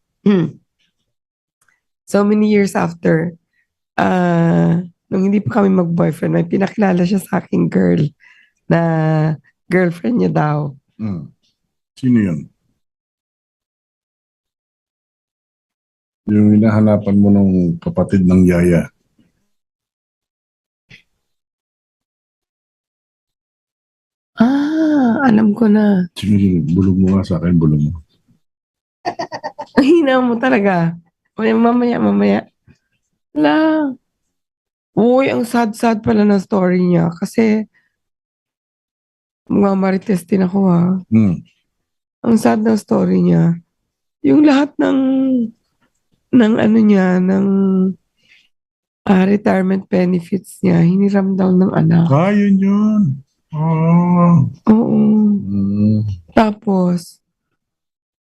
so many years after, nung hindi pa kami mag-boyfriend, may pinakilala siya sa aking girl na girlfriend niya daw. Mhm. Sino yun? Yung hinahanapan mo ng kapatid ng yaya. Alam ko na. Sige, bulong mo nga sa akin, bulong mo. Ang hina mo talaga. Mamaya. Wala. Uy, ang sad-sad pala ng story niya. Kasi, mga marites din ako ha. Hmm. Ang sad ng story niya. Yung lahat ng ano niya, ng retirement benefits niya, hiniram daw ng anak. Yun. Oh. Oo. Hmm. Tapos,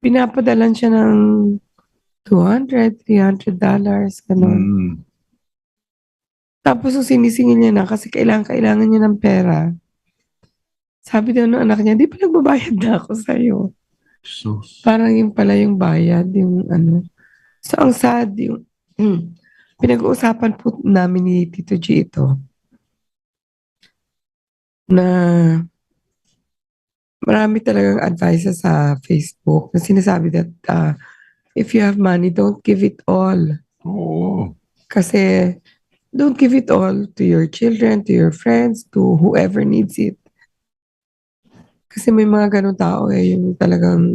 pinapadalan siya ng $200, $300, gano'n. Hmm. Tapos, yung sinisingil niya na kasi kailangan niya ng pera. Sabi daw ng anak niya, di pa nagbabayad na ako sa'yo. So, Parang yung pala yung bayad, yung ano. So, ang sad, yung pinag-uusapan po namin ni Tito G ito, na marami talagang advices sa Facebook na sinasabi that if you have money, don't give it all. oo. Kasi don't give it all to your children, to your friends, to whoever needs it. Kasi may mga ganun tao yung talagang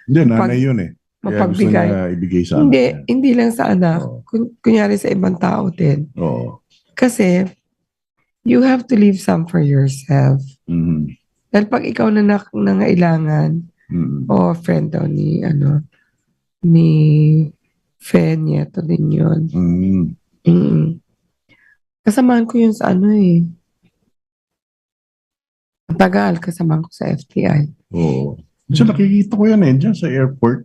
Hindi, nanay yun eh. Kaya gusto mapagbigay. niya ibigay sa anak niya. Hindi lang sa anak. Oo. Kunyari sa ibang tao din. Oo. Kasi you have to leave some for yourself. Mhm. Dahil pag ikaw na nangailangan, Mhm. o friend daw ni Fe Nieto din yun. Mhm. Mm. Kasamahan ko yun sa ano eh. Tagal, kasamahan ko sa FTI. Oo. So nakikita ko yan eh, dyan sa airport.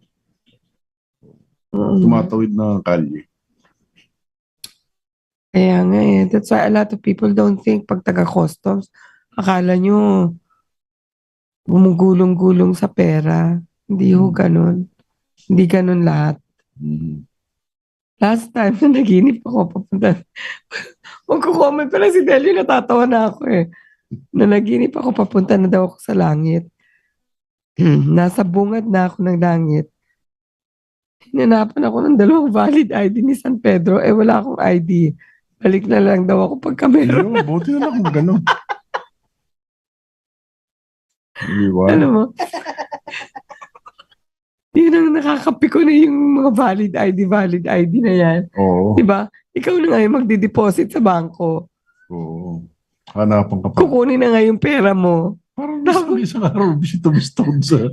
Tumatawid na ang kalye. Kaya nga eh. That's why a lot of people don't think pag taga-customs, akala nyo gumugulong-gulong sa pera. Hindi ho ganun. Hindi ganun lahat. Mhm. Last time na naginip ako papunta. Magko-comment pala si Delio, natatawa na ako eh. Na naginip ako, papunta na daw ako sa langit. Nasa bungad na ako ng langit. Hinanapan ako ng 2 valid ID ni San Pedro. Eh wala akong ID. Balik na lang daw ako pagka meron. Ayun, buti na lang kung gano'n. Di ba? Alam mo? Yun ang nakakapiko na yung mga valid ID na yan. Oo. Diba? Ikaw na nga yung magdi-deposit sa bangko. Oo. Hanapan ka pa. Kukunin na nga yung pera mo. Parang isang araw, bisito-bisito sa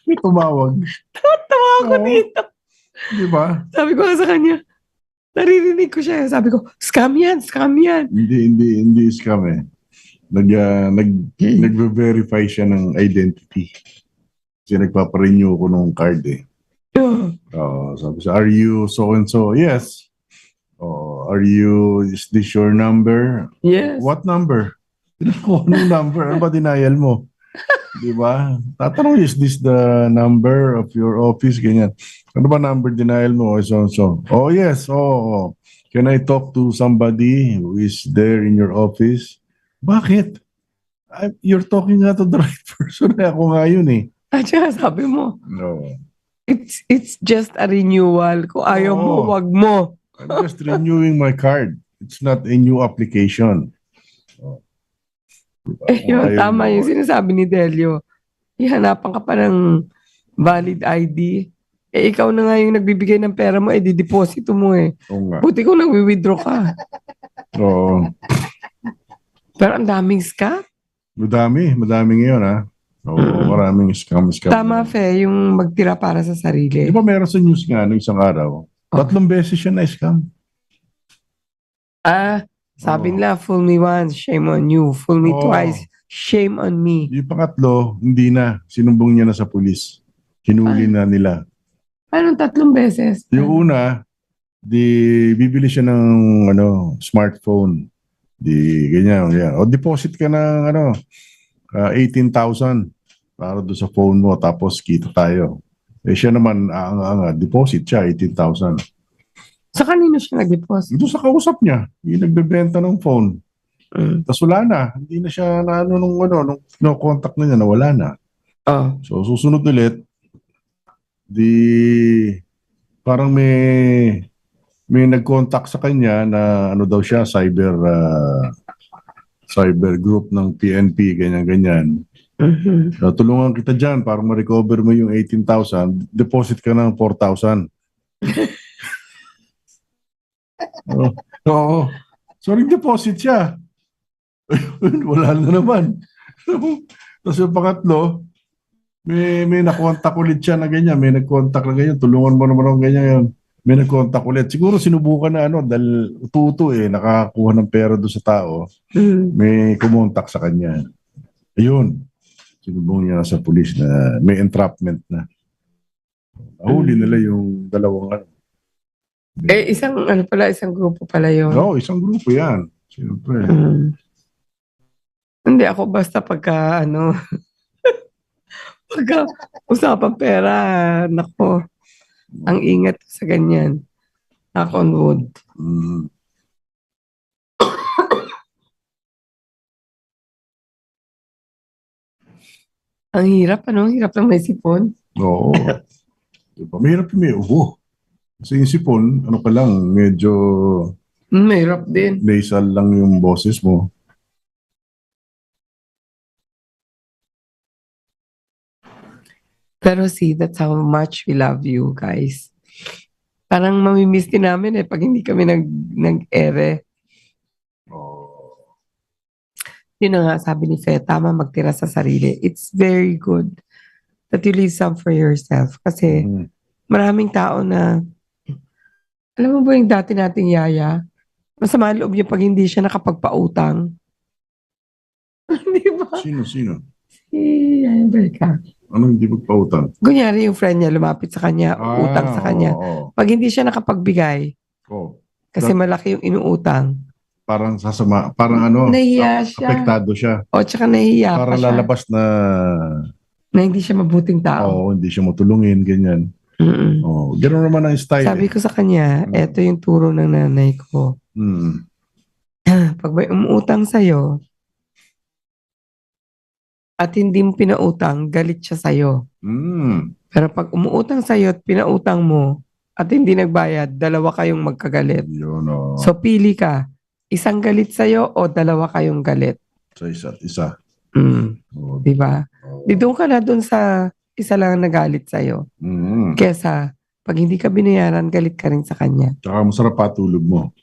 may tumawag. Tawa ako Oo. dito. Di ba? Sabi ko nga sa kanya, naririnig ko siya. Sabi ko, scam yan. Hindi scam eh. Nagve-verify siya ng identity. Kasi nagpaparenew ko ng card eh. Sabi siya, are you so and so? Yes. Is this your number? Yes. What number? Anong number? Ano ba denial mo? Di ba? Tatanong, is this the number of your office? Ganyan. Ano ba number denial mo? So and so. Oh yes. Oh. Can I talk to somebody who is there in your office? Bakit? You're talking nga to the right person. Ako nga yun eh. At saka sabi mo, No. it's just a renewal. Kung ayaw mo, Oo. wag mo. I'm just renewing my card. It's not a new application. Yun, Ayaw tama mo. yung sinasabi ni Delio. ihanapan ka pa ng valid ID. Eh, ikaw na nga yung nagbibigay ng pera mo, eh, dideposito mo eh. Oo nga. Buti kung nagwi-withdraw ka. Oo. Pero ang daming scam. Madami ngayon ha. Oo, maraming scam. Tama, ngayon. Fe, yung magtira para sa sarili. Di ba meron sa news nga nung isang araw, 3 beses siya na-scam. Sabi Oo. nila, fool me once, shame on you. Fool me Oo. twice, shame on me. Yung pangatlo, hindi na. Sinumbong niya na sa pulis. Hinuli na nila. Anong 3 beses? Yung una, bibili siya ng smartphone. Ganyan. O deposit ka ng 18,000 para doon sa phone mo tapos kita tayo. Eh siya naman, deposit siya 18,000. Sa kanino siya nag-deposit? Ito sa kausap niya, yung nagbebenta ng phone. Tapos wala na, hindi na siya nung no-contact na niya, nawala na. Oh. So susunod ulit, parang may nag-contact sa kanya na daw siya, cyber group ng PNP, ganyan-ganyan. Tulungan kita dyan para ma-recover mo yung 18,000, deposit ka ng 4,000. Oo. So, deposit siya. Wala na naman. Tapos yung pangatlo, may nakontak ulit siya na ganyan. May nag-contact na ganyan. Tulungan mo naman ako ganyan yun. May nag-contact ulit. Siguro sinubukan na dahil tuto nakakuha ng pera doon sa tao. May kumontak sa kanya. Ayun. Sinubong niya sa pulis na may entrapment na. Nahuli nila yung dalawang isang isang grupo pala yun. Oo, isang grupo yan. Siyempre. Hindi ako basta pagka pagka usapang pera, nako, ang ingat sa ganyan. Knock on wood. Ang hirap, hirap ng may sipon. Oo. Diba? Mahirap yung may ubo. Kasi yung sipon, ka lang, medyo Mahirap din. nasal lang yung boses mo. Pero see, that's how much we love you guys. Parang mamimiss din namin pag hindi kami nag-ere. Yun na nga, sabi ni Fe, tama magtira sa sarili. It's very good that you leave some for yourself. Kasi maraming tao na, alam mo ba yung dati nating yaya? Masama ang loob niya pag hindi siya nakapagpautang. Di ba? Sino? Si Yaya Berka. Ano hindi magpautang? Kunyari yung friend niya lumapit sa kanya, utang sa kanya. Pag hindi siya nakapagbigay, kasi malaki yung inuutang, parang sasama, parang nahiya siya. apektado siya. O tsaka nahiya pa Parang siya. lalabas na hindi siya mabuting tao. hindi siya matulungin, ganyan. Gano'n naman ang style. Sabi ko sa kanya, eto yung turo ng nanay ko. Pag may umuutang sa'yo, at hindi mo pinautang, galit siya sa'yo. Pero pag umuutang sa'yo at pinautang mo, at hindi nagbayad, dalawa kayong magkagalit. Yun, So pili ka, isang galit sa'yo o dalawa kayong galit. sa isa't isa. Diba? Di doon ka na doon sa isa lang nagalit sa'yo. Kesa, pag hindi ka binayaran, galit ka rin sa kanya. Tsaka masarap patulog mo.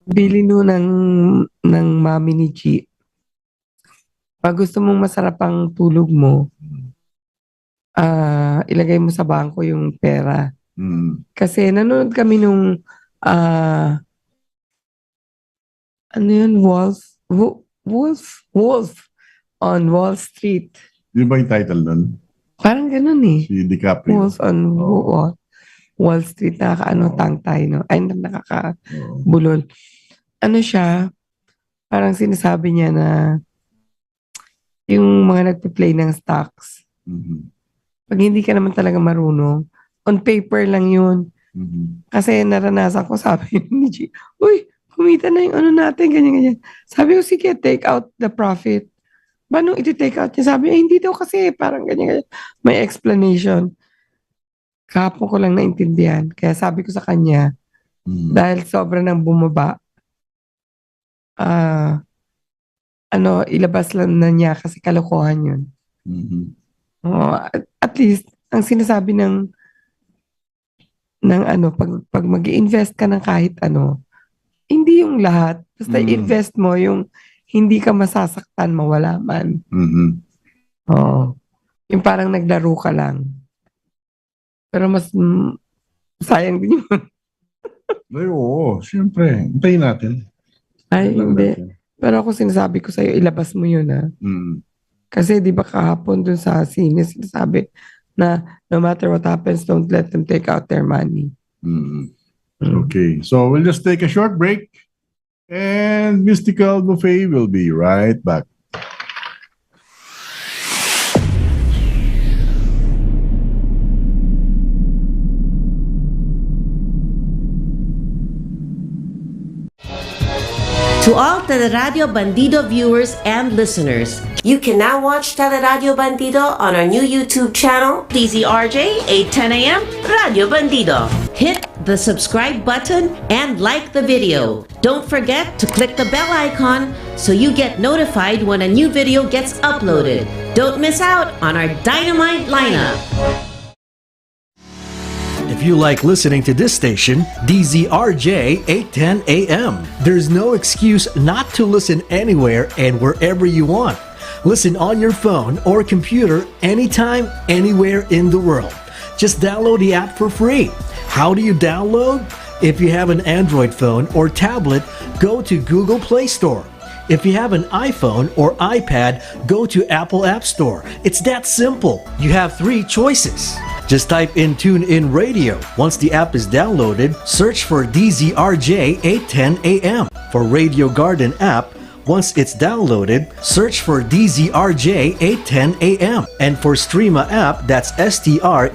Bili no ng mami ni G. Pag gusto mong masarap ang tulog mo, ilagay mo sa bangko yung pera. Kasi nanonood kami nung Wolf on Wall Street. Di ba yung title nun? Parang ganun eh. Si DiCaprio. Wolf on Wall Street, tangtay, no? Ay, nakakabulol. Siya, parang sinasabi niya na yung mga nagpe-play ng stocks, pag hindi ka naman talaga marunong, on paper lang yun. Kasi naranasan ko, sabi ni G, uy, kumita na yung natin, ganyan. Sabi ko, sige, take out the profit. Ba nung iti-take out niya, sabi, hindi daw kasi, parang ganyan. May explanation. Kahapon ko lang naintindihan. Kaya sabi ko sa kanya, dahil sobra nang bumaba, ilabas lang na niya kasi kalokohan yun. Mhm. At least, ang sinasabi ng pag mag-invest ka ng kahit ano, hindi yung lahat. Basta invest mo yung hindi ka masasaktan, mawala man. Mhm. Oo. Yung parang naglaro ka lang. Pero mas sayang din yun. Ay, oo, siyempre. Hintayin natin. Ay, Hintayin lang hindi. natin. Pero ako sinasabi ko sa'yo, ilabas mo yun Mm. Kasi di ba kahapon dun sa sine, sinasabi na no matter what happens, don't let them take out their money. Mm. Mm. Okay, so we'll just take a short break and Mystical Buffet will be right back. To all Teleradio Bandido viewers and listeners, you can now watch Teleradio Bandido on our new YouTube channel, DZRJ 8:10 a.m. Radio Bandido. Hit the subscribe button and like the video. Don't forget to click the bell icon so you get notified when a new video gets uploaded. Don't miss out on our dynamite lineup. If you like listening to this station, DZRJ 810 AM, there's no excuse not to listen anywhere and wherever you want. Listen on your phone or computer anytime, anywhere in the world. Just download the app for free. How do you download? If you have an Android phone or tablet, go to Google Play Store. If you have an iPhone or iPad, go to Apple App Store. It's that simple. You have 3 choices. Just type in TuneIn Radio. Once the app is downloaded, search for DZRJ 810 AM. For Radio Garden app, once it's downloaded, search for DZRJ 810 AM. And for Streama app, that's STREEMA.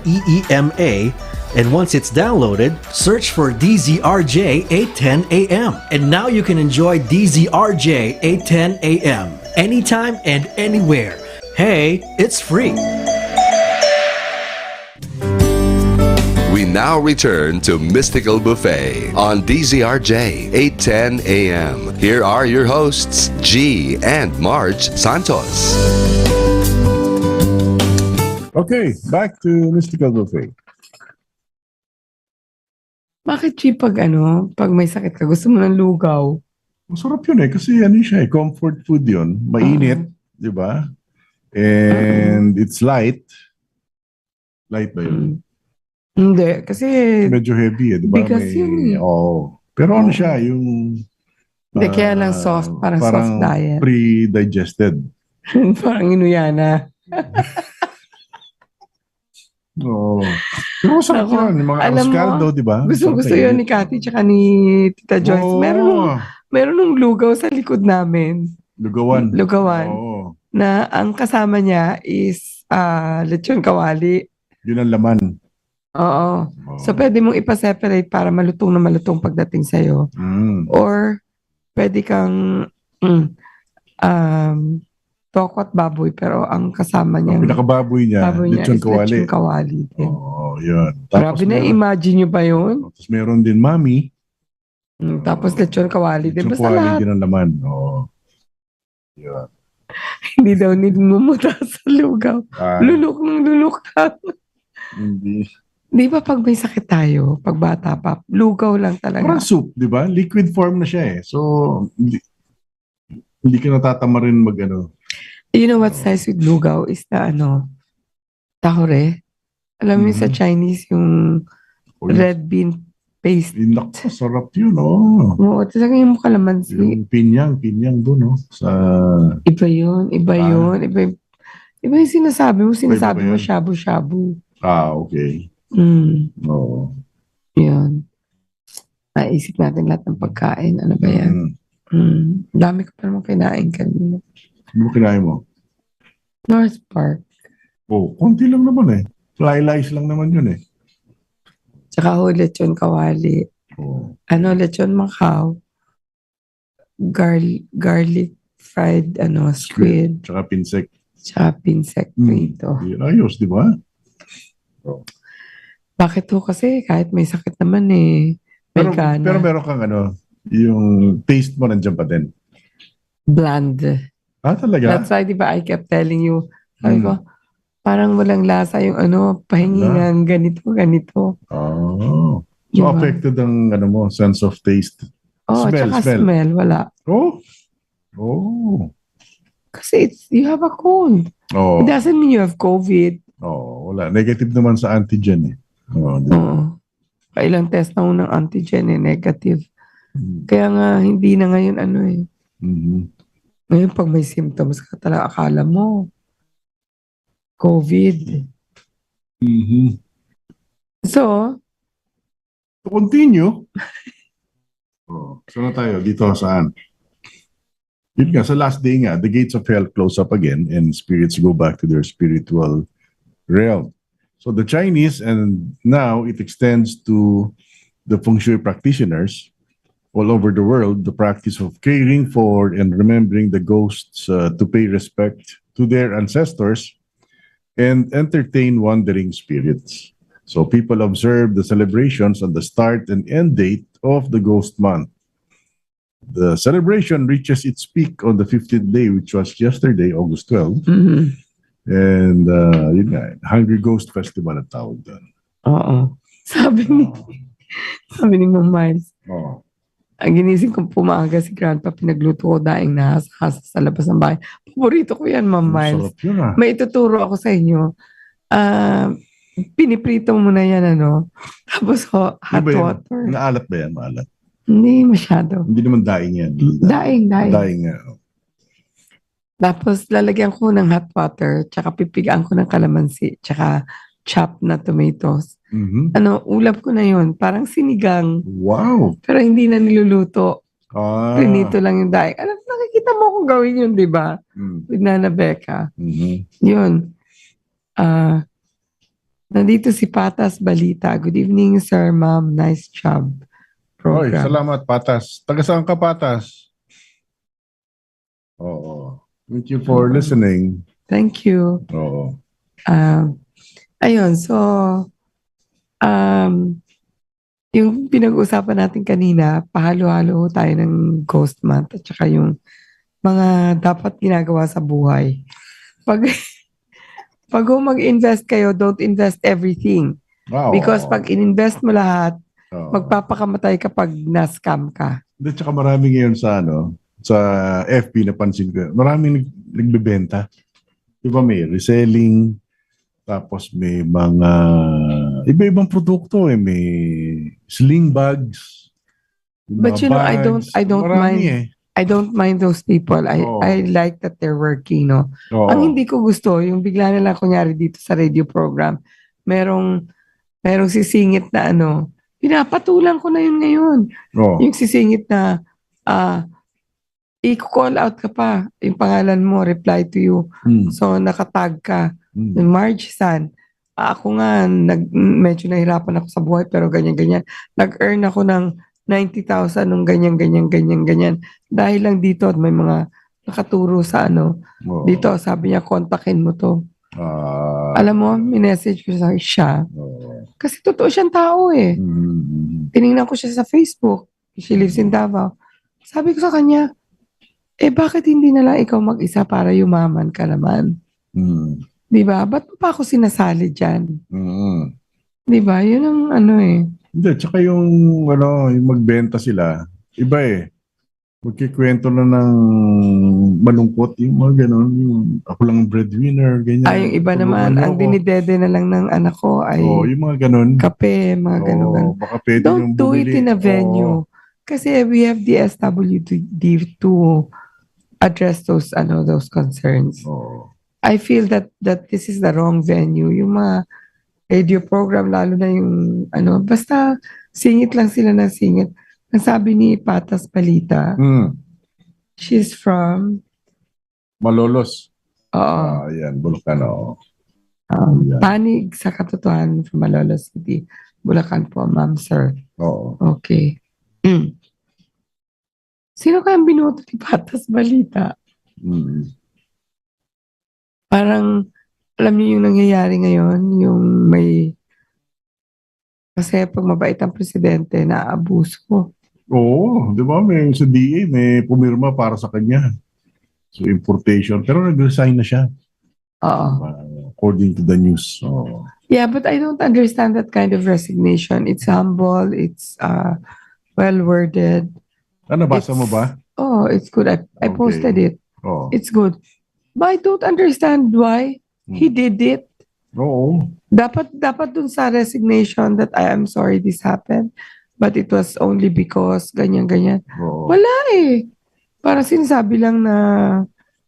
And once it's downloaded, search for DZRJ 810 AM. And now you can enjoy DZRJ 810 AM anytime and anywhere. Hey, it's free. We now return to Mystical Buffet on DZRJ 810 AM. Here are your hosts, G and Marge Santos. Okay, back to Mystical Buffet. Bakit Chi pag may sakit ka, gusto mo ng lugaw? Masarap yun kasi siya comfort food yun. Mainit, di ba? And it's light. Light ba yun? Hindi, kasi Medyo heavy di ba? bigas yun. Pero siya, yung Hindi, kaya lang soft, parang soft diet. Pre-digested. Parang inuyana. Oo. Pero masarap Ako, yun. Yung mga alam arroz mo, caldo, di ba? Gusto yun ni Cathy tsaka ni Tita Joyce. Meron nung lugaw sa likod namin. Lugawan. Oo. Na ang kasama niya is lechon kawali. Yun ang laman. Oo. So, pwede mong ipa-separate para malutong na malutong pagdating sa'yo. Or, pwede kang toko at baboy, pero ang kasama niya, Ang pinakababoy niya, lechon kawali. lechon kawali din. Yun. Grabe na, imagine nyo ba yun? Tapos meron din mami. Tapos lechon kawali din. Lechon Basta kawali lahat. din ang laman. Yun. Hindi daw nilumuta sa lugaw. Lulok ka. Hindi. Di ba pag may sakit tayo, pag bata pa, lugaw lang talaga. Parang soup, di ba? Liquid form na siya So, hindi ka natatama rin You know what's nice with lugaw is na tahore. Alam mo sa Chinese, yung red bean paste. Naku, sarap yun, Oo, talaga yung kalamansi. Yung pinyang doon, sa... Iba yun. Iba yung sinasabi mo Iba yun? shabu-shabu. Okay. Oo. Yun. Naisip natin lahat ng pagkain. Ano ba yan? Dami ko pa naman kinain kanina. Ano kinain mo? North Park. Konti lang naman Fly-lice lang naman yun Tsaka lechon kawali. Lechon Macau. Garlic fried squid. Tsaka pinsek. Tsaka pinsek prito. Ayos, di ba? Bakit kasi kahit may sakit naman may gana. Pero meron kang yung taste mo nandiyan pa din. Bland. Talaga? That's why, di ba, I kept telling you, sabi Mm. ko, parang walang lasa yung pahingingan, ganito. Oh. Di So ba? affected ang sense of taste. Oh, Smell, tsaka smell. smell, wala. Oh. Oh. Kasi you have a cold. Oh. It doesn't mean you have COVID. Oh, wala. Negative naman sa antigen eh. Oh, di ba? Oo. Kailang test na unang antigen negative. Mm. Kaya nga, hindi na ngayon Mhm. Ngayon, pag may symptoms ka talaga, akala mo, COVID. Mhm. So, To continue. Saan na tayo? Dito saan? Yun nga, sa last day nga, the gates of hell close up again and spirits go back to their spiritual realm. So the Chinese, and now it extends to the feng shui practitioners all over the world, the practice of caring for and remembering the ghosts to pay respect to their ancestors and entertain wandering spirits. So people observe the celebrations on the start and end date of the ghost month. The celebration reaches its peak on the 15th day, which was yesterday, August 12th. mhm. And yun nga, Hungry Ghost Festival ang tawag doon. Oo. Sabi ni Ma'am Miles, Oh. ang ginising kong pumaga si Grandpa, pinagluto ko daing nahas sa labas ng bahay. Paborito ko yan, Ma'am Ang Miles. sarap yun ah. May ituturo ako sa inyo. Piniprito mo na yan, Tapos hot Di ba yan? water. Maalat ba yan? Maalat. Hindi masyado. Hindi naman daing yan. Daing. Daing nga. Tapos lalagyan ko ng hot water, tsaka pipigaan ko ng kalamansi, tsaka chopped na tomatoes. Mhm. Ulam ko na yun. Parang sinigang. Wow. Pero hindi na niluluto. Ah. Prinito lang yung daing. Nakikita mo kung gawin yun, di ba? Mm. With Nana Becca. Mhm. Yun. Nandito si Patas Balita. Good evening, sir, ma'am. Nice job. Oy, Program. salamat, Patas. Taga saan ka, Patas? Oo. Thank you for listening. Thank you. Oo. Ayun, so, yung pinag-usapan natin kanina, pahalo-halo tayo ng ghost month at saka yung mga dapat ginagawa sa buhay. Pag mag-invest kayo, don't invest everything. Wow. Because pag in-invest mo lahat, Oo. magpapakamatay kapag na-scam ka. Hindi, tsaka marami ngayon sa FB napansin ko, maraming nagbebenta. Di ba may reselling, tapos may mga iba-ibang produkto may sling bags, yung But mga you know, I bags, don't marami mind. eh. I don't mind those people. Oo. I like that they're working, no? Oo. Ang hindi ko gusto, yung bigla na lang kunyari dito sa radio program, merong sisingit na pinapatulan ko na yun ngayon. Oo. Yung sisingit na, i-call out ka pa, yung pangalan mo, reply to you. Mm. So, nakatag ka. Mm. Yung Marge San, ako nga, medyo nahirapan ako sa buhay, pero ganyan-ganyan. Nag-earn ako ng 90,000 nung ganyan. Dahil lang dito, may mga nakaturo sa Oo. dito, sabi niya, kontakin mo to. Alam mo, minessage ko siya. Oo. Kasi totoo siyang tao eh. Mhm. Tinignan ko siya sa Facebook. She lives in Davao. Sabi ko sa kanya, bakit hindi na lang ikaw mag-isa para yumaman ka naman? Mhm. Di ba? Ba't mo pa ako sinasali dyan? Mhm. Di ba? Yun ang Hindi, tsaka yung magbenta sila, iba eh. Magkikwento na ng malungkot, yung mga ganon, yung ako lang ang breadwinner, ganyan. yung iba Tulungan naman, niyo ang ako. dinidede na lang ng anak ko ay Yung mga ganon. kape, mga ganon. Baka pwede Don't yung do it bumili. in a venue. Kasi we have the SWD to address those concerns. Oo. I feel that this is the wrong venue. Yung mga radio program, lalo na yung basta singit lang sila ng singit. Ang sabi ni Patas Balita, she's from Malolos. Oo. Yan, Bulacan. Yan. Panig sa katotohanan from Malolos City. Bulacan po, ma'am, sir. Oo. Okay. Sino kayang binoto ni Patas Balita? Parang, alam niyo yung nangyayari ngayon, yung kasi pag mabait ang presidente, naaabuso. Oo, di ba? May sa DA, may pumirma para sa kanya. So importation. Pero nag-resign na siya. Oo. According to the news. So, Yeah, but I don't understand that kind of resignation. It's humble, it's well-worded. nabasa mo It's- ba? Oh, it's good. I Okay. posted it. Oo. It's good. But I don't understand why he did it. Oo. Dapat dun sa resignation that I am sorry this happened, but it was only because ganyan-ganyan. Oo. Wala eh. Parang sinasabi lang na,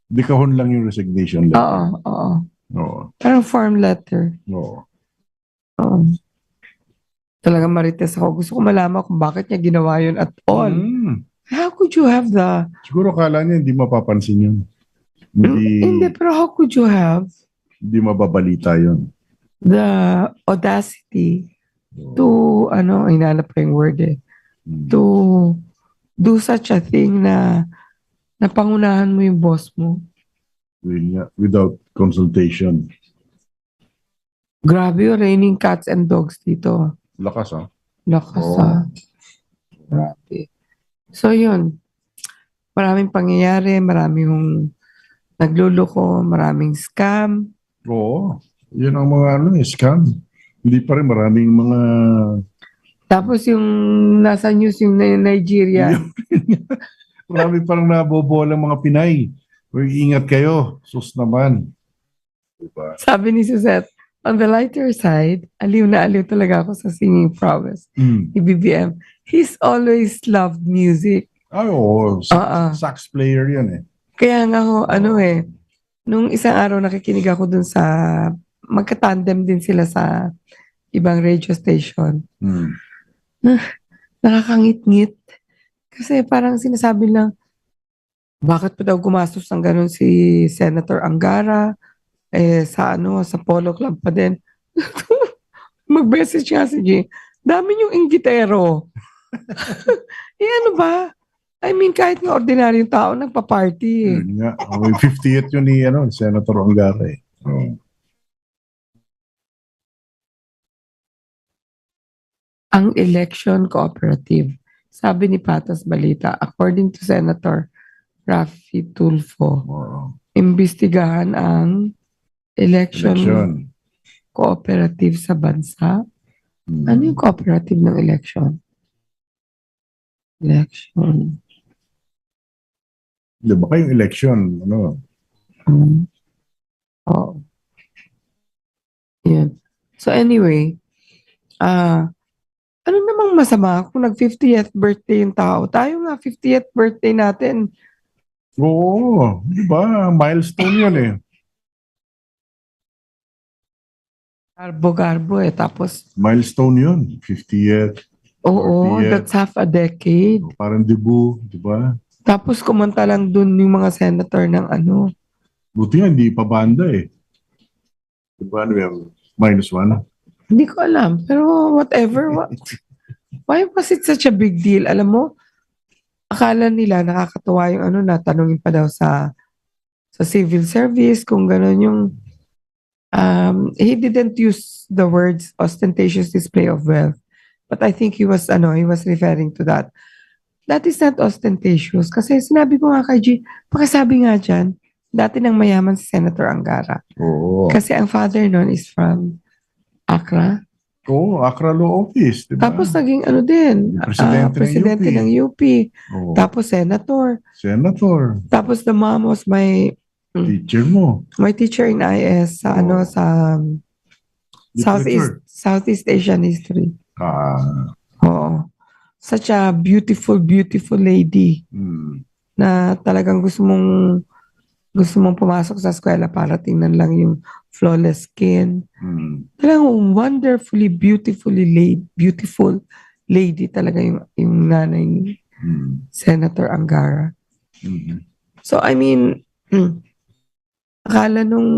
Di kahon lang yung resignation letter. oo. Oo. Parang form letter. Oo. Oo. Talagang marites ako. Gusto ko malaman kung bakit niya ginawa yun at all. How could you have the... Siguro kala niya hindi mapapansin yun. Hindi Pero how could you have mababalita yun. the audacity to, hinanap ko yung word eh, to do such a thing na napangunahan mo yung boss mo. Without consultation. Grabe yung raining cats and dogs dito. Lakas Lakas Oo. Grabe. So yun, maraming pangyayari, maraming nagluloko, maraming scam. Oo. Yun ang mga scam. Hindi pa rin maraming mga... Tapos yung nasa news yung Nigeria. Marami parang nabobola mga Pinay. Uy, ingat kayo. Sus naman. Diba? Sabi ni Suzette, on the lighter side, aliw na aliw talaga ako sa singing prowess ni BBM. He's always loved music. Ay, oo. Sax player yan eh. Kaya nga ho, nung isang araw nakikinig ako dun sa, magka-tandem din sila sa ibang radio station. Nakakangit-ngit. Kasi parang sinasabi lang, bakit pa daw gumastos ng ganun si Senator Angara? Sa Polo Club pa din. Mag-message nga si Jing, dami yung invitero. Ano ba? I mean, kahit nga ordinaryong tao, nagpa-party eh. Yun nga. 50th yun ni Senator Angara eh. Ang election cooperative. Sabi ni Patas Balita, according to Senator Raffy Tulfo, imbestigahan ang election cooperative sa bansa. Ano yung cooperative ng election? Election. Di ba kayong election? Oo. Yan. So anyway, ano namang masama kung nag-50th birthday yung tao? Tayo nga, 50th birthday natin. Oo. Di ba? Milestone yun eh. Garbo-garbo eh. Tapos, Milestone yun. 50th. oo, 40th. that's half a decade. Parang debut. Di ba? Tapos kumanta lang dun yung mga senator ng ano. Buti nga, hindi pa banda eh. Di ba? Ano -1? Hindi ko alam. Pero whatever. Why was it such a big deal? Alam mo, akala nila nakakatuwa yung ano, natanungin pa daw sa civil service, kung gano'n yung he didn't use the words ostentatious display of wealth. But I think he was referring to that. That is not ostentatious. Kasi sinabi ko nga kay G, pakisabi nga dyan, dati nang mayaman si Senator Angara. Oo. Kasi ang father nun is from Accra. Oo, Accra Law Office. Diba? Tapos naging ano din, presidente ng UP. Oo. Tapos senator. Senator. Tapos the mom was my Teacher mo. my teacher in IS sa sa Southeast Asian history. Oo. Such a beautiful lady na talagang gusto mong pumasok sa eskwela para tingnan lang yung flawless skin. Talagang wonderfully, beautiful lady talaga yung nanay ni Senator Angara. So, I mean, akala nung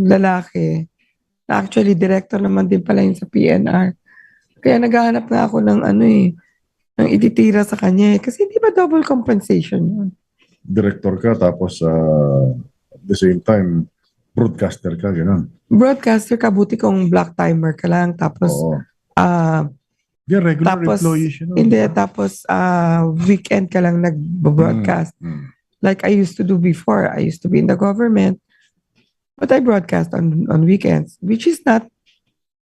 lalaki, na actually director naman din pala yun sa PNR. Kaya naghahanap na ako ng ng ititira sa kanya. Kasi di ba double compensation yun? Director ka, tapos at the same time, broadcaster ka, gano'n. Broadcaster ka, buti kung black timer ka lang. Tapos, regular employee siya. Hindi, tapos weekend ka lang nag-broadcast. like I used to do before. I used to be in the government, but I broadcast on weekends, which is not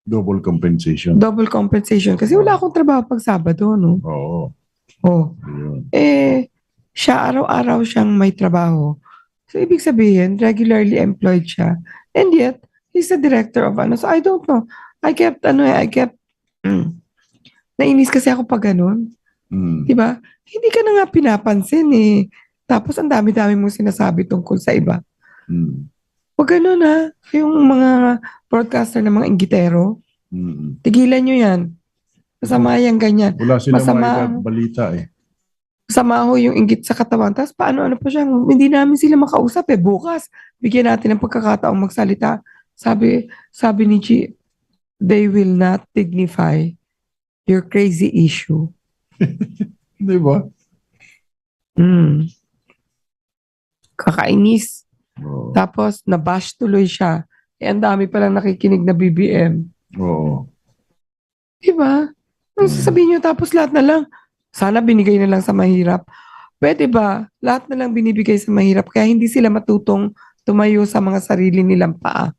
Double compensation. double compensation kasi wala akong trabaho pag Sabado, no? Oo. Oh. Ayun. Siya araw-araw siyang may trabaho. So, ibig sabihin, regularly employed siya. And yet, he's a director of ano. So, I don't know. I kept, nainis kasi ako pag ganun. Diba? Hindi ka na nga pinapansin eh. Tapos, ang dami-dami mong sinasabi tungkol sa iba. Huwag ganun ha. Yung mga broadcaster na mga inggitero, tigilan nyo yan. Masama yan ganyan. Wala silang Masama. balita eh. Masama ho yung inggit sa katawan. Tapos paano pa siya, hindi namin sila makausap eh. Bukas, bigyan natin ng pagkakataong magsalita. Sabi ni G, they will not dignify your crazy issue. Di ba? Kakainis. Oo. Tapos, nabash tuloy siya. Ang dami palang nakikinig na BBM. Oo. Diba? Ang sasabihin nyo, tapos lahat na lang, sana binigay na lang sa mahirap. Pwede ba? Lahat na lang binibigay sa mahirap, kaya hindi sila matutong tumayo sa mga sarili nilang paa.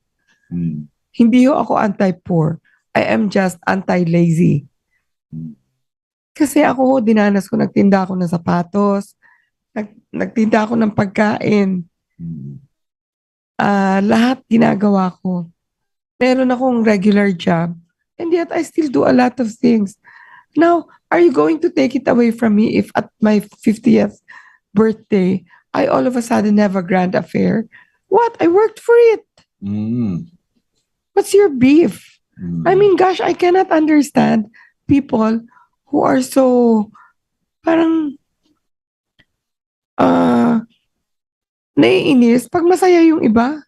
Hindi ho ako anti-poor. I am just anti-lazy. Kasi ako ho, dinanas ko, nagtinda ako ng sapatos, nagtinda ako ng pagkain. Lahat ginagawa ko. Meron akong regular job. And yet, I still do a lot of things. Now, are you going to take it away from me if at my 50th birthday, I all of a sudden have a grand affair? What? I worked for it. What's your beef? I mean, gosh, I cannot understand people who are so, parang, naiinis pag masaya yung iba.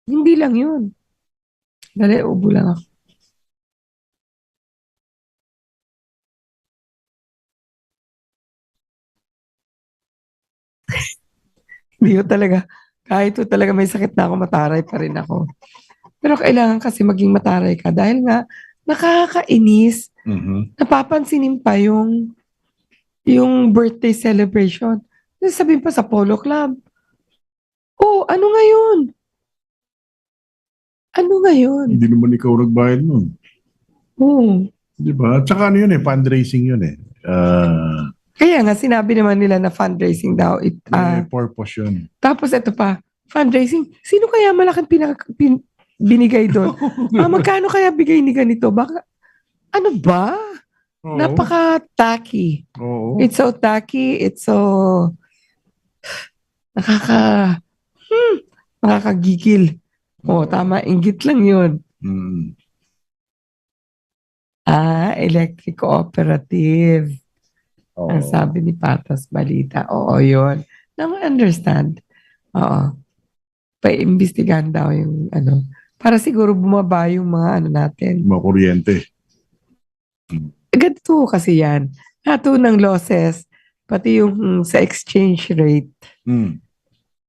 Hindi lang yun. Dali, ubo lang ako. Hindi ko talaga, kahit ko talaga may sakit na ako, mataray pa rin ako. Pero kailangan kasi maging mataray ka dahil nga nakakainis, napapansinin pa yung birthday celebration. Sabihin pa sa Polo Club, oh, ano ngayon? Ano ngayon? Hindi naman ikaw nagbayad nun. Oo. Di ba? Tsaka ano yun eh, fundraising yun eh. Kaya nga, sinabi naman nila na fundraising daw. May purpose yun. Tapos ito pa, fundraising. Sino kaya malaking binigay doon? Magkano kaya bigay ni ganito? Baka, ano ba? Oo. Napaka-tacky. Oo. It's so tacky. It's so nakakagigil. Tama, inggit lang yun. Electric cooperative. Ang sabi ni Patas Balita. Oo, yun. Na-understand. Oo. Pa-imbestigahan daw yung para siguro bumaba yung mga natin. Mga kuryente. Ganito kasi yan. Lahat ng losses, pati yung sa exchange rate,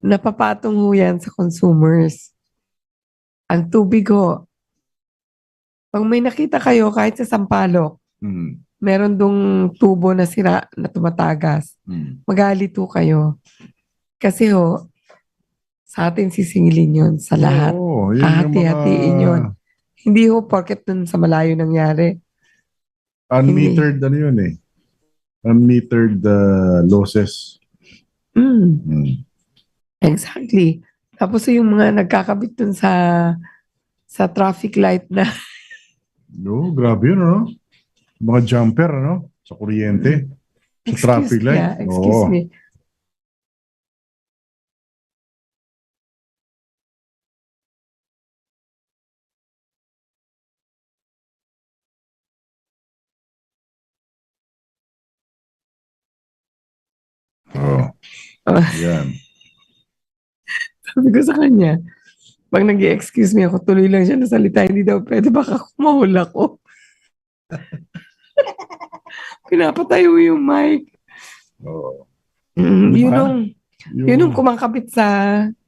napapatong ho yan sa consumers. Ang tubig ho, pag may nakita kayo kahit sa Sampaloc, meron dong tubo na sira na tumatagas, magalit ho kayo. Kasi ho, sa atin sisingilin yun sa lahat. Hati-hatiin yun. Hindi ho porket dun sa malayo nangyari. Unmetered yun eh. Unmetered losses. Exactly. Tapos yung mga nagkakabit dun sa traffic light na. No, grabe yun, ano? Mga jumper, ano? Sa kuryente. Sa traffic light. Yeah, excuse me. Yan. Sabi ko sa kanya, pag nag-excuse me ako, tuloy lang siya nasalita, hindi daw pwede, baka kumahul ako. Pinapatayo yung mic. Yun yung kumakabit sa...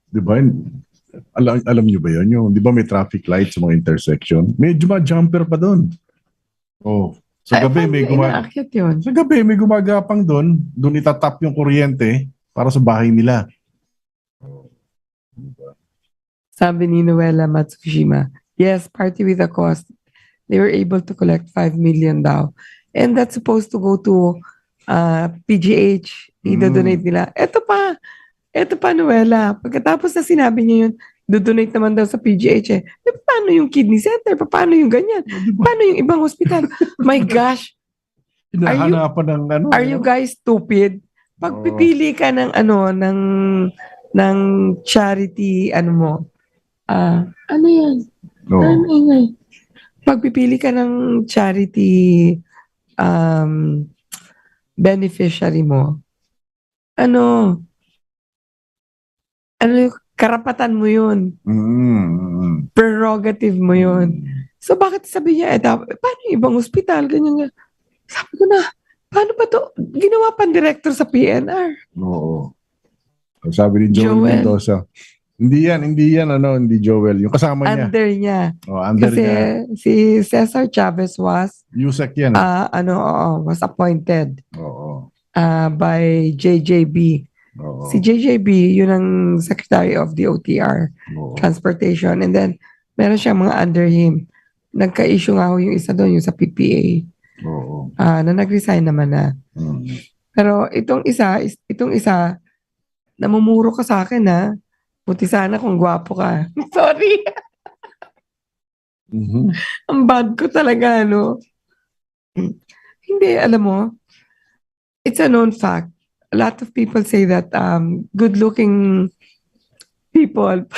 Di ba? Alam nyo ba yun? Di ba may traffic light sa mga intersection? Medyo jumper pa doon. Sa Ay, gabi, paano may inaakyat yun? sa gabi, may gumagapang doon. Doon itatap yung kuryente para sa bahay nila. Sabi ni Noela Matsushima, yes, party with the cost. They were able to collect 5 million daw. And that's supposed to go to PGH. Ida-donate nila. Ito pa, Noela. Pagkatapos na sinabi niya yun, do-donate naman daw sa PGH eh. Paano yung kidney center? Paano yung ganyan? Paano yung ibang hospital? My gosh, Hinahanapan ng ano. are you guys stupid? Pagpipili ka ng ng charity, ano mo, ano yan? Oo. Ano ingay? Pagpipili ka ng charity beneficiary mo, ano yung karapatan mo yun. Prerogative mo yun. So bakit sabi niya, paano yung ibang hospital? Ganyan nga. Sabi ko na, paano ba to? Ginawa pang director sa PNR. Oo. Sabi ni Joel Joel. Mendoza, hindi yan, hindi Joel. Yung kasama niya. Under niya. Under Kasi niya. si Cesar Chavez was, USEC yan. was appointed Oo. by JJB. Oo. Si JJB, yun ang Secretary of the OTR, Oo. Transportation. And then, meron siyang mga under him. Nagka-issue nga ho yung isa doon, yung sa PPA. Oo. Na nag-resign naman na. Pero itong isa, namumuro ka sa akin ha. Buti sana kung gwapo ka. Sorry. Ang bad ko talaga, no? Hindi, alam mo, it's a known fact. A lot of people say that good-looking people,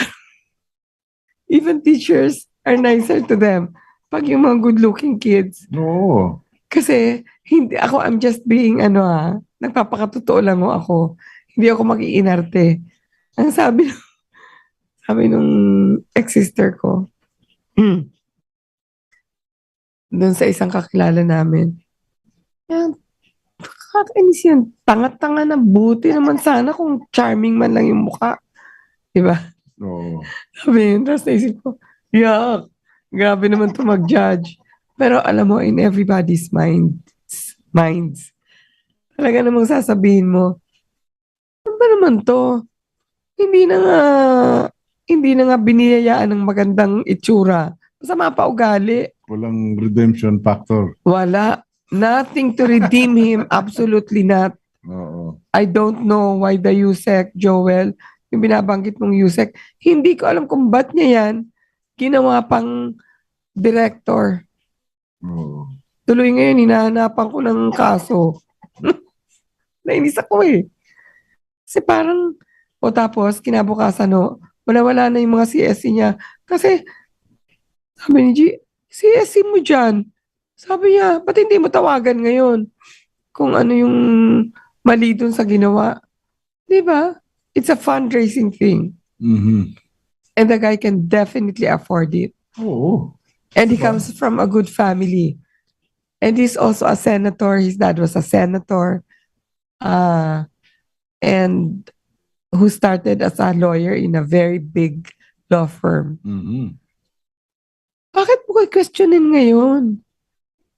even teachers, are nicer to them pag yung mga good-looking kids. Oo. Kasi, I'm just being, nagpapakatotoo lang ako. Hindi ako mag-iinarte. Ang sabi nung ex-sister ko, doon sa isang kakilala namin, yan, kakainis yan. Tanga-tanga na, buti naman sana kung charming man lang yung mukha. Diba? Oo. Sabi yun, tapos naisip ko, yuck, grabe naman to mag-judge. Pero alam mo, in everybody's minds, talaga namang sasabihin mo, ano ba naman to? Hindi na nga biniyayaan ng magandang itsura. Masama pa ugali. Walang redemption factor. Wala. Nothing to redeem him. Absolutely not. Oo. I don't know why the USEC, Joel, yung binabanggit mong USEC, hindi ko alam kung ba't niya yan ginawa pang director. Oo. Tuloy ngayon, hinahanapan ko ng kaso. Nainis ako eh. Kasi parang, tapos, kinabukasan, wala na yung mga CSC niya. Kasi, sabi ni G, CSC mo dyan. Sabi niya, ba't hindi mo tawagan ngayon? Kung ano yung mali dun sa ginawa. Diba? It's a fundraising thing. And the guy can definitely afford it. Oo. And he comes from a good family. And he's also a senator. His dad was a senator. And who started as a lawyer in a very big law firm. Bakit mo kayo questionin ngayon?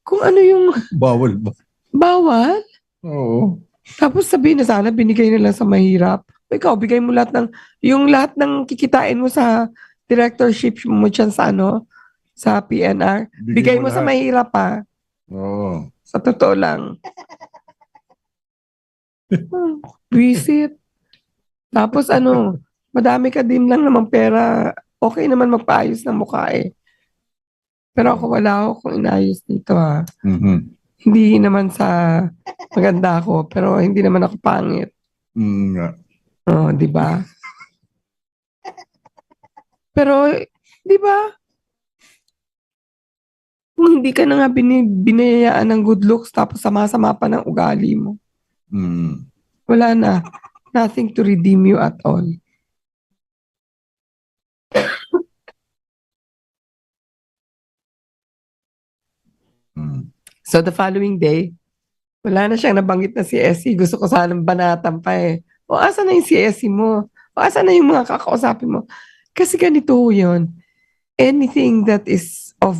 Kung ano yung... Bawal ba? Bawal? Oo. Tapos sabihin na sana, binigay nila sa mahirap. Ikaw, bigay mo lahat ng kikitain mo sa directorship mo dyan sa sa PNR. Bigay mo sa lahat. mahirap pa. Oo. Sa totoo lang. Visit. Tapos madami ka din lang naman pera. Okay naman magpaayos ng mukha eh. Pero ako wala akong inayos dito ha. Hindi naman sa maganda ako, pero hindi naman ako pangit. Nga. Di ba? Pero, di ba? Kung hindi ka na nga binayaan ng good looks tapos sama-sama pa ng ugali mo. Wala na. Nothing to redeem you at all. So the following day, wala na siyang nabanggit na CSC. Gusto ko sanang banatan pa eh. O asa na yung CSC mo? O asa na yung mga kakausapin mo? Kasi ganito yun. Anything that is of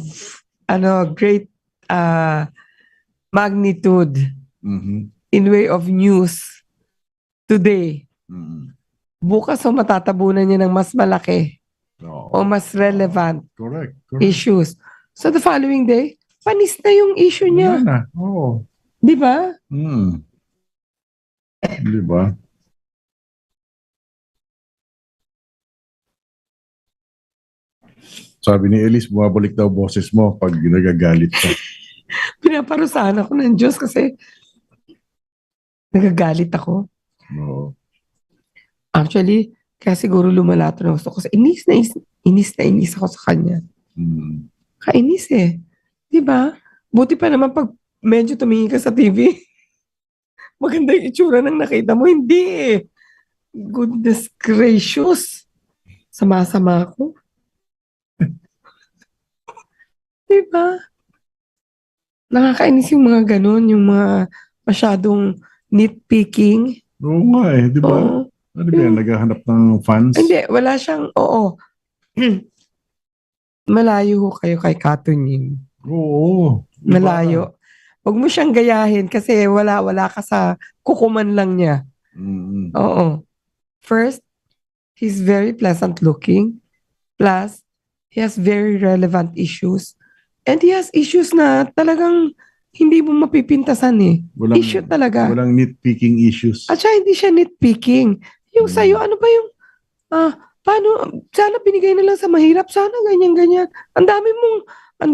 great magnitude Mhm. in way of news today. Mhm. Bukas matatabunan niya ng mas malaki o Oo. mas relevant Correct. issues. So the following day, panis na yung issue Wala niya. na. Oo. Di ba? Di ba? Sabi ni Elise, bumabalik daw boses mo pag nagagalit ka. Pinaparusahan ako ng Diyos kasi nagagalit ako. Oo. Actually, kaya siguro lumalato na gusto ko. Kasi inis ako sa kanya. Mm. Kainis eh. Di ba? Buti pa naman pag medyo tumingin ka sa TV, maganda yung itsura ng nakita mo. Hindi eh. Goodness gracious. Sama-sama ako. Di ba? Nakakainis yung mga ganun, yung mga masyadong nitpicking. Oo nga eh, di ba? Oo. Ano ba yan, naghahanap ng fans? Hindi, wala siyang, oo. Malayo ho kayo kay Katunying. Oo. Di ba? Malayo. Huwag mo siyang gayahin kasi wala ka sa kukuman lang niya. Mm. Oo. First, he's very pleasant looking. Plus, he has very relevant issues. And he has issues na talagang hindi mo mapipintasan eh. Issue talaga. Walang nitpicking issues. At siya hindi siya nitpicking. Yung sa'yo, ano ba yung, paano, sana binigay na lang sa mahirap, sana ganyan-ganyan. Ang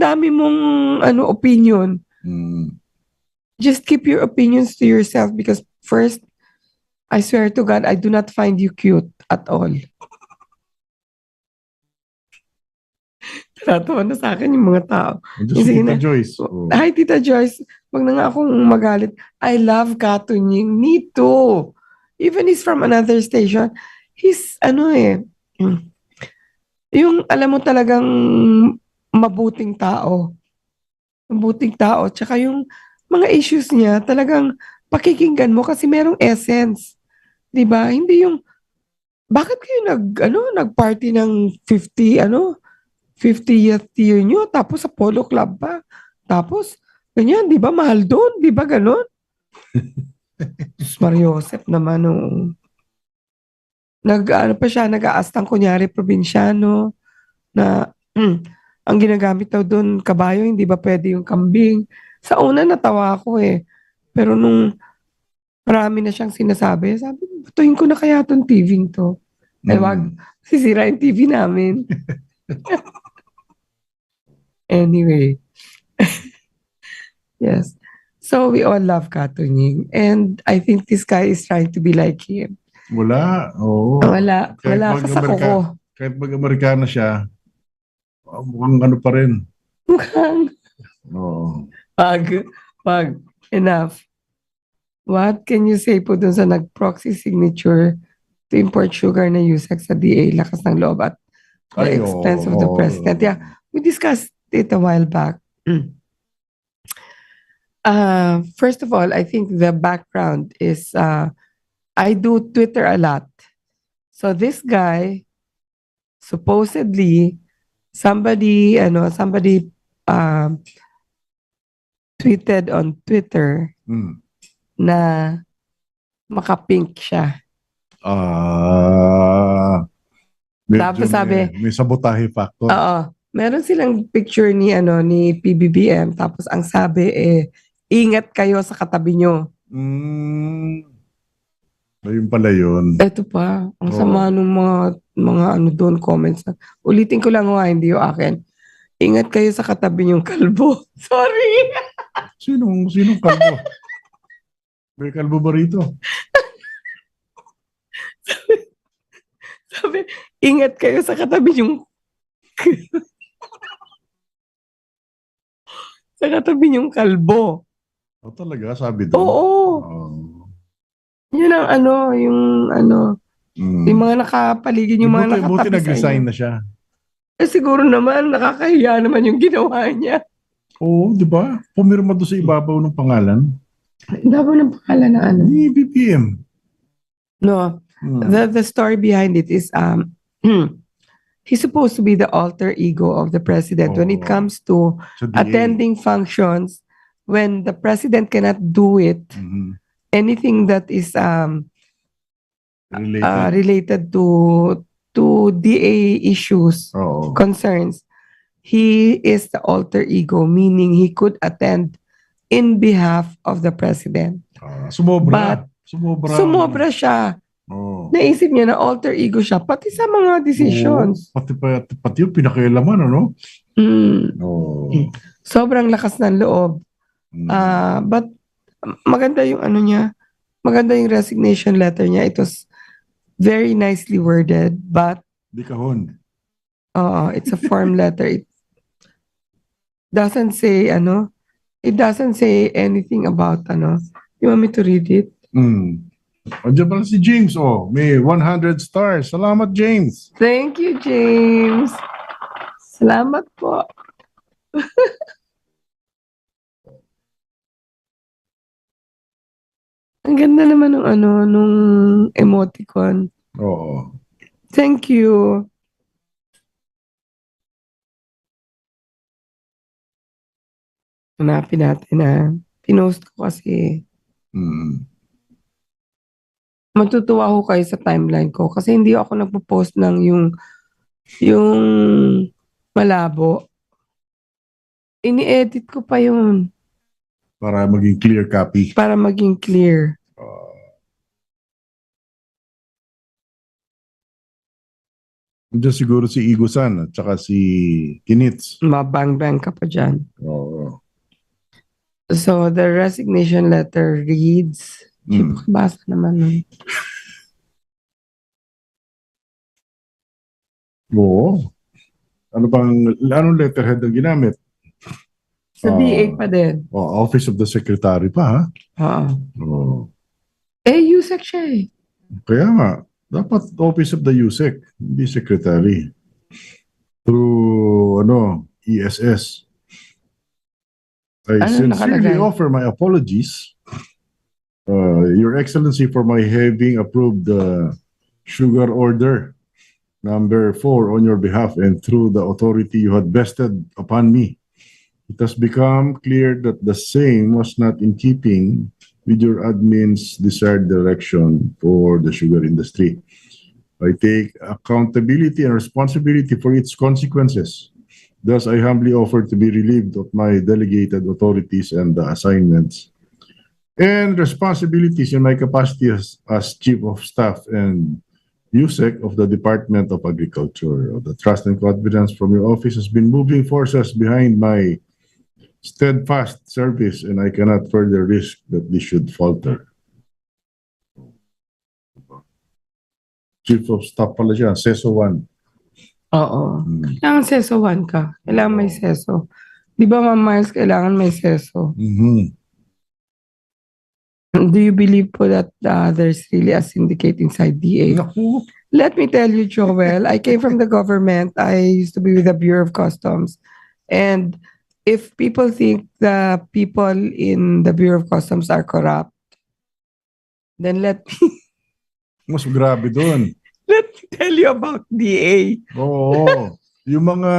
dami mong, opinion. Mm. Just keep your opinions to yourself because first, I swear to God, I do not find you cute at all. Tatawa na sa akin yung mga tao. Diyos si Sige Tita na. Joyce. Oh. Hi, Tita Joyce. Wag na nga akong magalit. I love Katunying. Me too. Even he's from another station. He's, yung alam mo talagang mabuting tao. Mabuting tao. Tsaka yung mga issues niya, talagang pakikinggan mo kasi merong essence. 'Di ba? Hindi yung, bakit kayo nag-party ng 50th year nyo, tapos sa Polo Club pa. Tapos, ganyan, di ba? Mahal doon, di ba ganon? Mariosep naman, oh. Nag-aastang kunyari, probinsyano, na, ang ginagamit daw doon, kabayo, hindi ba pwede yung kambing? Sa una, natawa ako eh. Pero nung marami na siyang sinasabi, sabi, butuhin ko na kaya itong TV to. Ay, wag, sisira yung TV namin. Anyway. Yes. So we all love Katunying. And I think this guy is trying to be like him. Wala. Oo. Wala ka sa kuko. Kahit mag-Amerikano siya, mukhang ano pa rin. Mukhang. Oo. Pag. Enough. What can you say po dun sa nag-proxy signature to import sugar na USEC sa DA, lakas ng loob at the expense of the president? Yeah, we discussed it a while back. First of all, I think the background is I do Twitter a lot. So this guy, supposedly, somebody tweeted on Twitter na makapink siya. Tapos sabi, may sabotahe factor. Oo. Meron silang picture ni PBBM, tapos ang sabi ingat kayo sa katabi nyo. Ayun pala yun. Eto pa, ang sama ng mga doon comments. Ulitin ko lang hindi yung akin. Ingat kayo sa katabi nyong kalbo. Sorry. Sinong kalbo? May kalbo ba rito? Sabi, ingat kayo sa katabi nyong sa katabi nyong kalbo. Talaga, sabi doon? Oo. Yun ang yung mga nakapaligid, yung mga nakatabi buti sa nag-resign inyo. na siya. Siguro naman, nakakahiya naman yung ginawa niya. Oo, di ba? Pumirma doon sa ibabaw ng pangalan. Ibabaw ng pangalan na Ni BBM. No. The story behind it is, he's supposed to be the alter ego of the president when it comes to attending functions when the president cannot do it, anything that is Related. related to DA issues, Oo. concerns, he is the alter ego, meaning he could attend in behalf of the president. Sumobra. Sumobra siya. Oo. Naisip niya na alter ego siya, pati sa mga decisions. Oo. Pati yung pinakialaman, ano? Mm. Oo. Sobrang lakas ng loob. But maganda yung ano niya, maganda yung resignation letter niya. It was very nicely worded, but Di kahon. it's a form letter. It doesn't say it doesn't say anything about You want me to read it? Andiyan pala si James, may 100 stars. Salamat, James. Thank you, James. Salamat po. Ang ganda naman ng nung emoticon. Oo. Thank you. Hanapin natin pinost ko kasi. Matutuwa ako kayo sa timeline ko kasi hindi ako nagpo-post ng yung malabo. Ini-edit ko pa yun. Para maging clear copy. Para maging clear. Andiyan siguro si Igo-san at saka si Kinitz. Mabang-bang ka pa dyan. Oo. So, the resignation letter reads, basa naman nun. Oo. Anong letterhead ang ginamit? Sa DA pa din. Office of the Secretary pa, ha? Oo. USEC siya eh. Kaya nga, dapat Office of the USEC, hindi Secretary. Through, ESS. I sincerely offer my apologies, Your Excellency, for my having approved the sugar order number 4 on your behalf and through the authority you had vested upon me. It has become clear that the same was not in keeping with your admin's desired direction for the sugar industry. I take accountability and responsibility for its consequences. Thus, I humbly offer to be relieved of my delegated authorities and the assignments and responsibilities in my capacity as Chief of Staff and USEC of the Department of Agriculture. The trust and confidence from your office has been moving forces behind my steadfast service, and I cannot further risk that this should falter. Chief of Staff pala siya, SESO 1. Oo. Kailangan SESO 1 ka. Kailangan may SESO. Di ba, Ma'am Miles, kailangan may SESO? Do you believe po that there's really a syndicate inside DA? Naku. Let me tell you, Joel, I came from the government. I used to be with the Bureau of Customs. And if people think the people in the Bureau of Customs are corrupt, then let Mas grabe doon. me tell you about DA. Oo. Yung mga,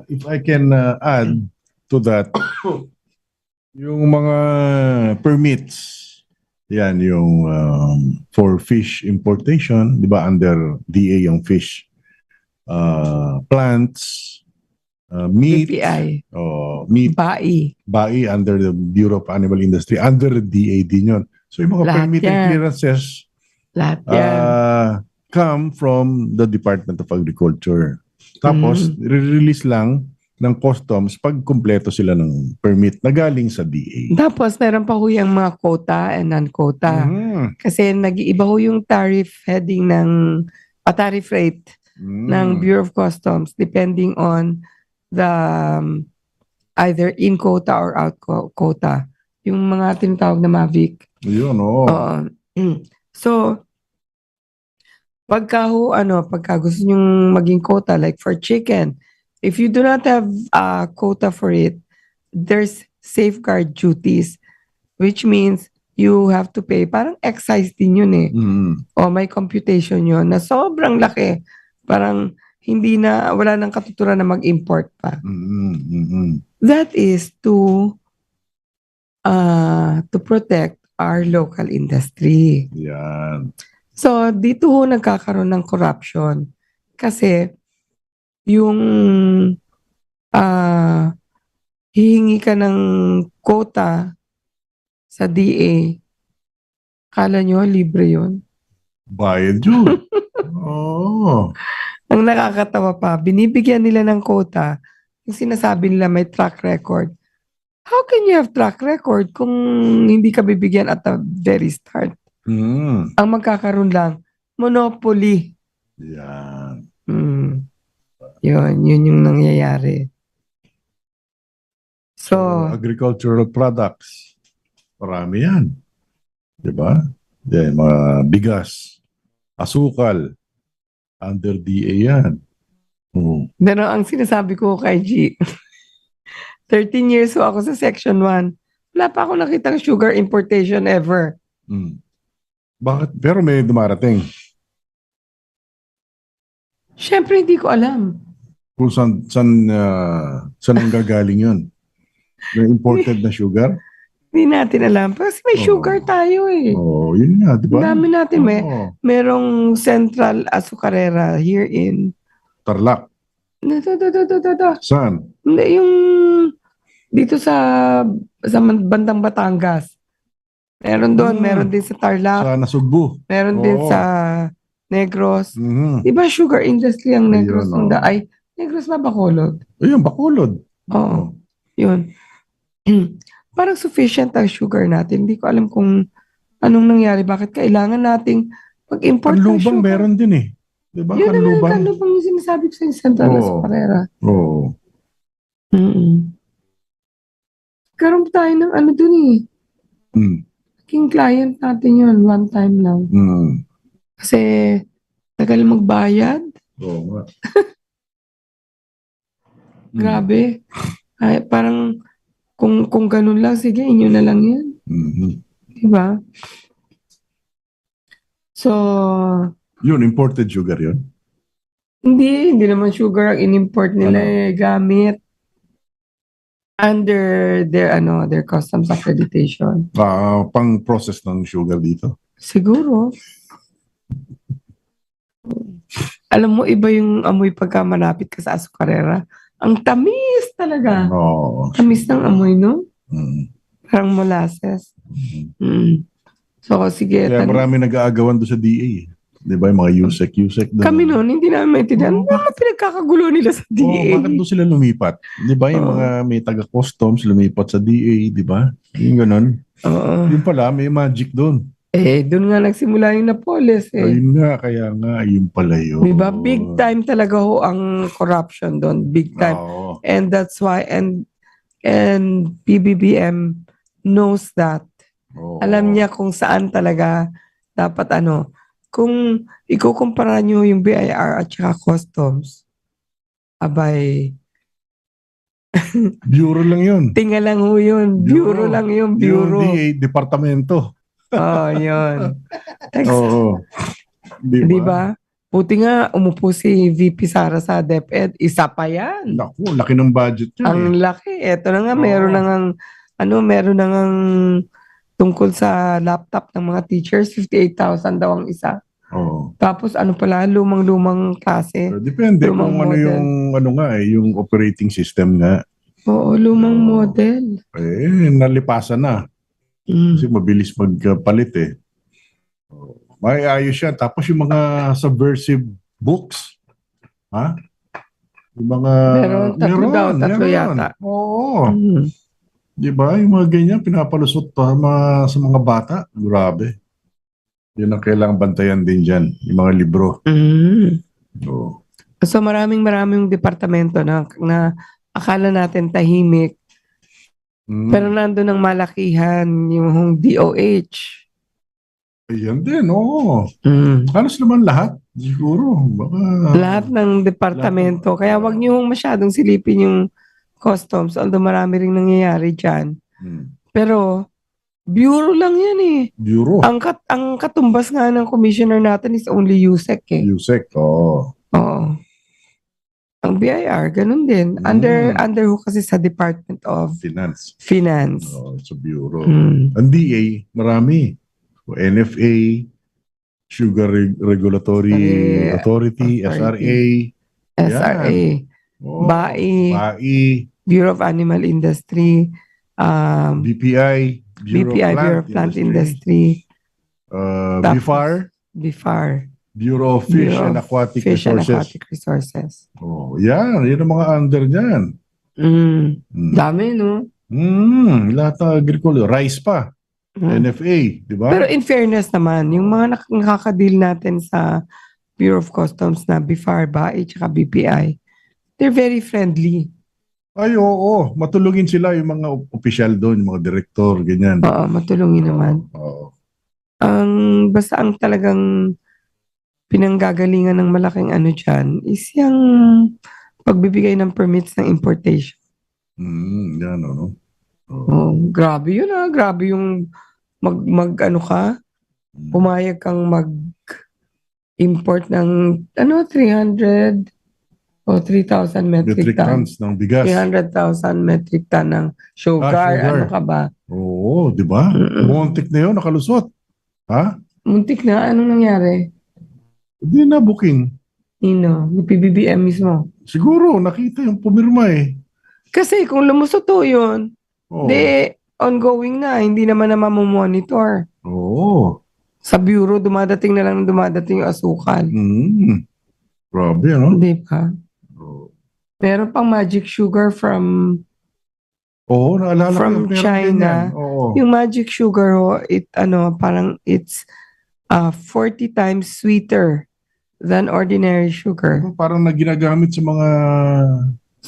if I can add to that, yung mga permits, yan yung for fish importation, di ba, under DA yung fish. Plants, meat, BPI. meat, BAI under the Bureau of Animal Industry, under DA din yun. So yung mga Lahat permit and yan. clearances Lahat yan. come from the Department of Agriculture. Tapos, release lang ng customs pag kumpleto sila ng permit na galing sa DA. Tapos, meron pa ho yung mga quota and non-quota. Kasi nag-iiba ho yung tariff heading tariff rate ng Bureau of Customs depending on the either in quota or out quota. Yung mga tinatawag na Mavic. Yun, So, pagka gusto nyong maging quota, like for chicken, if you do not have a quota for it, there's safeguard duties, which means you have to pay. Parang excise din yun eh. May computation yun na sobrang laki. Parang wala nang katuturan na mag-import pa. That is to to protect our local industry. Yan. So, dito ho nagkakaroon ng corruption. Kasi, yung hihingi ka ng quota sa DA, kala nyo libre yun? Bayad yun. Oo. Ang nakakatawa pa, binibigyan nila ng quota, yung sinasabi nila may track record. How can you have track record kung hindi ka bibigyan at the very start? Mm. Ang magkakaroon lang, monopoly. Yan. Yun yung nangyayari. So, So, agricultural products. Marami yan. Diba? Yan, mga bigas, asukal, under DA yan. pero ang sinasabi ko kay G, 13 years ho ako sa Section 1. Wala pa ako nakitang sugar importation ever. Bakit? Pero may dumarating. Siyempre, hindi ko alam. Kung saan ang gagaling yun? May imported na sugar? Hindi natin alam. Kasi may sugar tayo eh. Oo, yun nga, di Ang ba? dami natin. Oo. Merong Central Azucarera here in... Tarlac. Saan? Hindi, yung dito sa bandang Batangas. Meron doon, meron din sa Tarlac, Sa Nasugbu. meron din Oo. sa Negros. Mhm. Di ba sugar industry ang Negros? Ayun, oo. Ay, Negros ba Bacolod? Ayun, Bacolod. Oo. Yun. Parang sufficient ang sugar natin. Hindi ko alam kung anong nangyari. Bakit kailangan nating mag-import ng Kanlubang sugar? meron din eh. Di ba? Yun naman yung Kanlubang. kanlubang yung sinasabi ko sa Central Oo. Azucarera. Oo. Karoon tayo ng ano dun eh. King client natin yun, one time lang. Kasi tagal magbayad. Oo nga. Grabe. Ay, parang kung ganun lang, sige, inyo na lang yan. Diba? So, Yun, imported sugar yun. hindi naman sugar ang in-import nila gamit under their customs accreditation. Pang-process ng sugar dito. Siguro. Alam mo, iba yung amoy pagka malapit ka sa azucarera. Ang tamis talaga. Oo. Tamis ng amoy, no? Parang molasses. So, sige. Kaya marami nag-aagawan doon sa DA. Di ba? Yung mga USEC doon. Kami noon, hindi namin maintindihan. Ano mga pinagkakagulo nila sa DA? Bakit doon sila lumipat? Di ba? Yung mga may taga-customs lumipat sa DA, di ba? Yung ganun. Yung pala, may magic doon. Doon nga nagsimula yung Napoles Ayun nga, kaya nga, yun pala yun. Diba? Big time talaga ho ang corruption doon. Big time. And that's why, and PBBM knows that. Alam niya kung saan talaga dapat kung ikukumpara nyo yung BIR at saka customs, abay, bureau lang yun. tinga lang ho yun. Bureau lang yun. Bureau. Yung DA, departamento. Yun. Oo. Diba? Buti nga, umupo si VP Sara sa DepEd. Isa pa yan. Naku, laki ng budget yun. Ang laki. Eto na nga, meron na ngang tungkol sa laptop ng mga teachers, 58,000 daw ang isa. Tapos pala, lumang-lumang klase. Depende lumang kung model. yung operating system nga. Oo, lumang model. Nalipasan na. Kasi mabilis magpalit eh. May ayos yan. Tapos yung mga subversive books. Ha? Yung mga... Tatlo yata. Oo. Di ba? Yung mga ganyan, pinapalusot sa mga bata. Grabe. Yun ang kailangang bantayan din dyan. Yung mga libro. So maraming departamento na akala natin tahimik. Pero nandun ang malakihan, yung DOH. Ayan din, oo. Halos naman lahat, siguro. Baka, lahat ng departamento. Kaya wag niyo masyadong silipin yung customs, although marami ring nangyayari dyan. Pero, bureau lang yan eh. Bureau. Ang katumbas nga ng commissioner natin is only USEC eh. USEC, oo. Oo. Ang Ang BIR, ganun din. Under ho kasi sa Department of Finance. Finance. Sa bureau. Mm. Ang DA, marami. NFA, Sugar Regulatory Authority, SRA. SRA, BAI, Bureau of Animal Industry, BPI, Bureau of Plant Industry, BIFAR, Bureau of Fish Bureau and of Aquatic Fish and Resources. Aquatic Resources. Yan ang mga under niyan. Dami, no? Lahat ng agriculture, rice pa, NFA, di ba? Pero in fairness naman, yung mga nakakadeal natin sa Bureau of Customs na BIFAR, BAI, tsaka BPI, they're very friendly. Ay, oo. Matulungin sila yung mga opisyal doon, yung mga direktor, ganyan. Oo, matulungin naman. Basta ang talagang pinanggagalingan ng malaking ano dyan is yung pagbibigay ng permits ng importation. Yan, ano? Grabe yun grabe yung ano ka, pumayag kang mag-import ng 300 o 3,000 metric tons ng bigas. 300,000 metric ton ng sugar. Ano ka ba? Oo, di ba? Muntik na yun, nakalusot. Ha? Muntik na, anong nangyari? Hindi na booking. Yung PBBM mismo. Siguro, nakita yung pumirma eh. Kasi kung lumusot to yun, ongoing na, hindi naman na mamomonitor. Oo. Sa bureau, dumadating na lang yung asukal. Grabe, ano? Hindi pa. Meron pang magic sugar from naalala from ko China. Yung magic sugar parang it's 40 times sweeter than ordinary sugar. Parang ginagamit sa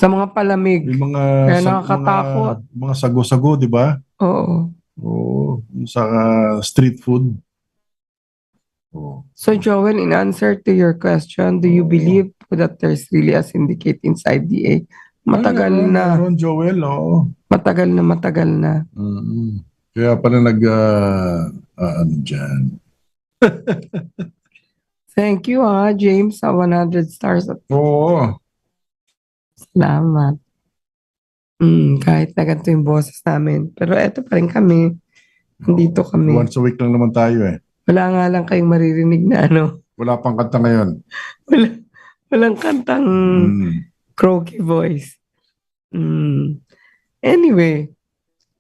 mga palamig. Yung mga Kaya nakakatakot. Mga sago-sago, di ba? Oo. Sa street food. So Joel, in answer to your question, do you believe that there's really a syndicate inside DA? Matagal na. Meron, Joel, Matagal na. Kaya pala ano dyan. Thank you, James, sa 100 stars. Salamat. Kahit na ganito yung boses namin. Pero eto pa rin kami. Nandito kami. Once a week lang naman tayo eh. Wala nga lang kayong maririnig na Wala pang kanta ngayon. Walang kantang croaky voice. Anyway,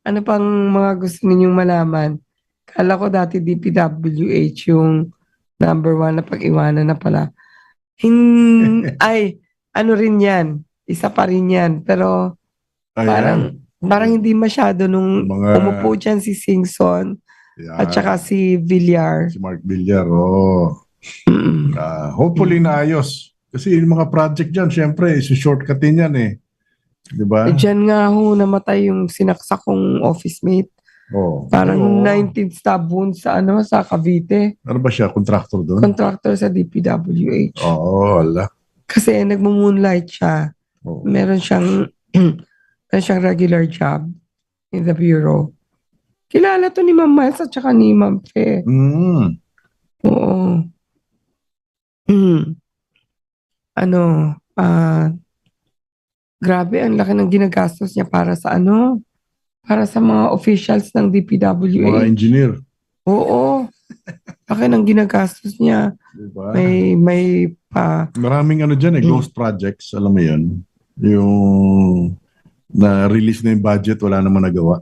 ano pang mga gusto ninyong malaman? Kala ko dati DPWH yung number 1 na pag-iwanan na pala. Ano rin yan. Isa pa rin yan. Pero parang hindi masyado nung umupo dyan si Singson at saka si Villar. Si Mark Villar, hopefully naayos. Kasi yung mga project dyan, syempre, shortcutin yan eh. Diba? Diyan nga namatay yung sinaksak kong office mate. Parang 19 stab wounds sa Cavite. Ano ba siya? Contractor doon? Contractor sa DPWH. Wala. Kasi nagmo-moonlight siya. Meron siyang regular job in the bureau. Kilala to ni Ma'am Miles at saka ni Ma'am Fe. Oo. Grabe, ang laki ng ginagastos niya para sa para sa mga officials ng DPWH. Mga engineer. Oo. Laki ng ginagastos niya. Diba? May maraming dyan ghost projects, alam mo yun. Yung na-release na yung budget, wala naman nagawa.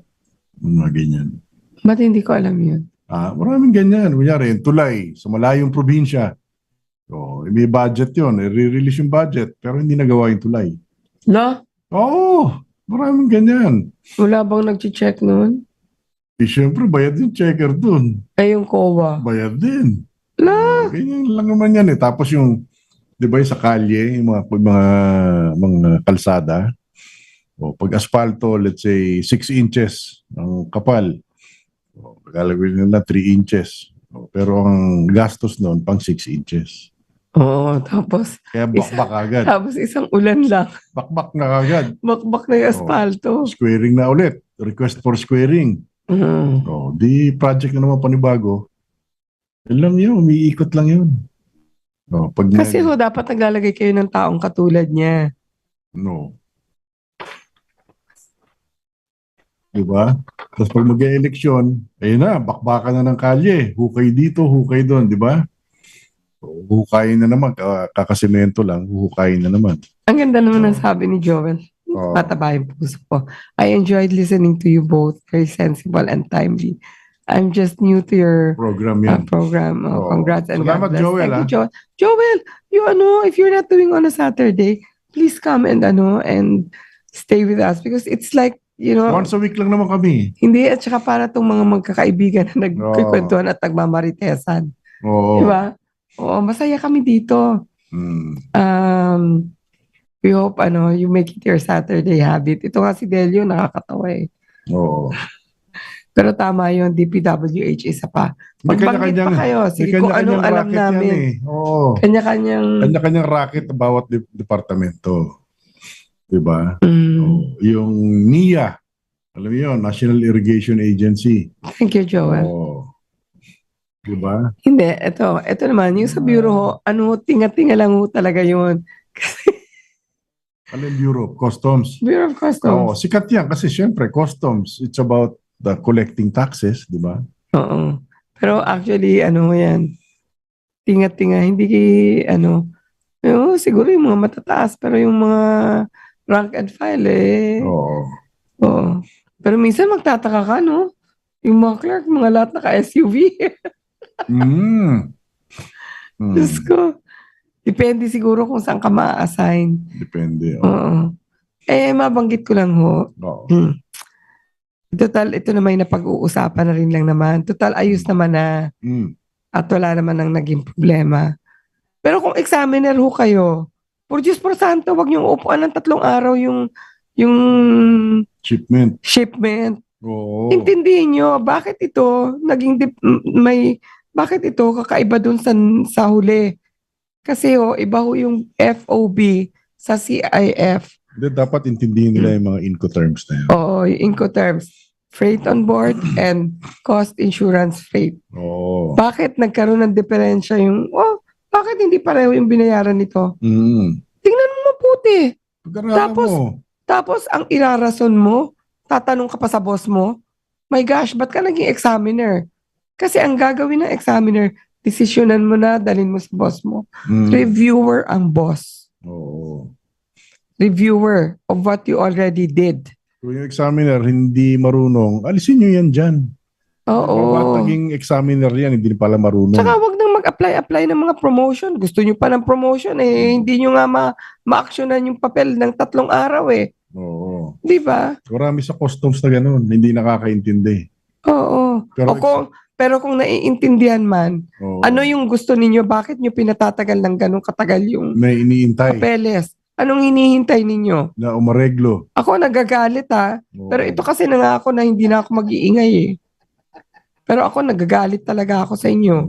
Mga ganyan. Ba't hindi ko alam yun? Maraming ganyan. Kunyari, yung tulay sa malayong probinsya. May budget yun. Re-release yung budget, pero hindi nagawa yung tulay. Maraming ganyan. Wala bang nag-check nun? Siyempre, bayad yung checker dun. Yung COA? Bayad din. Ganyan lang naman yan eh. Tapos yung, di ba yung sa kalye, yung mga kalsada, pag asfalto, let's say 6 inches ang kapal. Pagkalagay nila 3 inches. Pero ang gastos noon pang 6 inches. Tapos kaya bakbak agad. Tapos isang ulan lang. Bakbak na agad. Bakbak na yung asfalto. Squaring na ulit. Request for squaring. Di project na naman panibago. Alam niyo, umiikot lang yun. Kasi dapat naglalagay kayo ng taong katulad niya. No. Diba? Tapos pag mag-eleksyon, ayun na, bakbakan na ng kalye. Hukay dito, hukay doon, di ba? Hukayin na naman, kakasimento lang, hukayin na naman. Ang ganda naman ng Oo. sabi ni Joel. Oo. Mataba yung puso ko. I enjoyed listening to you both. Very sensible and timely. I'm just new to your Program yan. program. Oo. Congrats and Salamat, God bless. Joel, Thank you, ah. Joel. Joel, if you're not doing on a Saturday, please come and stay with us because it's like, Once a week lang naman kami. hindi, at saka para tong mga magkakaibigan na nagkikwentuhan at nagmamaritesan. Oo. Diba? Oo, masaya kami dito. We hope you make it your Saturday habit. Ito nga si Delio, nakakatawa eh. Oo. Pero tama yun, DPWH isa pa. Magbanggit pa kayo, sige kung anong alam racket yan namin. eh. Oo. Kanya-kanyang... Kanya-kanyang racket bawat departamento. Diba? Mm. Yung NIA, alam mo yun, National Irrigation Agency. Thank you, Joel. Oo. Diba? Hindi, ito naman, yung sa bureau ho, tinga-tinga lang ho talaga yun. Ano yung Bureau of Customs? Bureau of Oo, Customs. sikat yan kasi syempre, customs, it's about the collecting taxes, di ba? Oo. Pero actually, yan, tinga-tinga, hindi siguro yung mga matataas, pero yung mga rank and file Oo. oo. Pero minsan magtataka ka, no? Yung mga clerk, mga lahat naka-SUV. Mm. Diyos ko. Depende siguro kung saan ka ma-assign. Depende. Oo. Mabanggit ko lang ho. Oo. Total, ito naman yung napag-uusapan na rin lang naman. Total, ayos naman na. At wala naman nang naging problema. Pero kung examiner ho kayo, por Diyos por Santo, wag niyong upuan ng 3 araw yung shipment. Oo. Intindihin nyo, bakit ito bakit ito kakaiba dun sa huli? Kasi iba ho yung FOB sa CIF. Dapat intindihin nila yung mga Incoterms na yun. Oo, yung Incoterms. Freight on board and cost insurance freight. Oo. Bakit nagkaroon ng diferensya bakit hindi pareho yung binayaran nito? Tingnan mo mabuti. Tapos ang irarason mo, tatanong ka pa sa boss mo, my gosh, ba't ka naging examiner? Kasi ang gagawin ng examiner, desisyonan mo na, dalhin mo sa boss mo. Reviewer ang boss. Oo. Reviewer of what you already did. Kung yung examiner hindi marunong, alisin nyo yan dyan. Oo. Ba't naging examiner yan, hindi pala marunong. Tsaka wag nang mag-apply ng mga promotion. Gusto nyo pa ng promotion hindi nyo nga ma-actionan yung papel ng 3 araw Oo. Di ba? Marami sa customs na gano'n, hindi nakakaintindi. Oo. Pero kung naiintindihan man, ano yung gusto ninyo? Bakit nyo pinatatagal ng ganun katagal yung may iniintay papeles? Anong hinihintay ninyo? na umareglo. Ako nagagalit Pero ito kasi nangako na hindi na ako mag-iingay Pero ako nagagalit talaga ako sa inyo.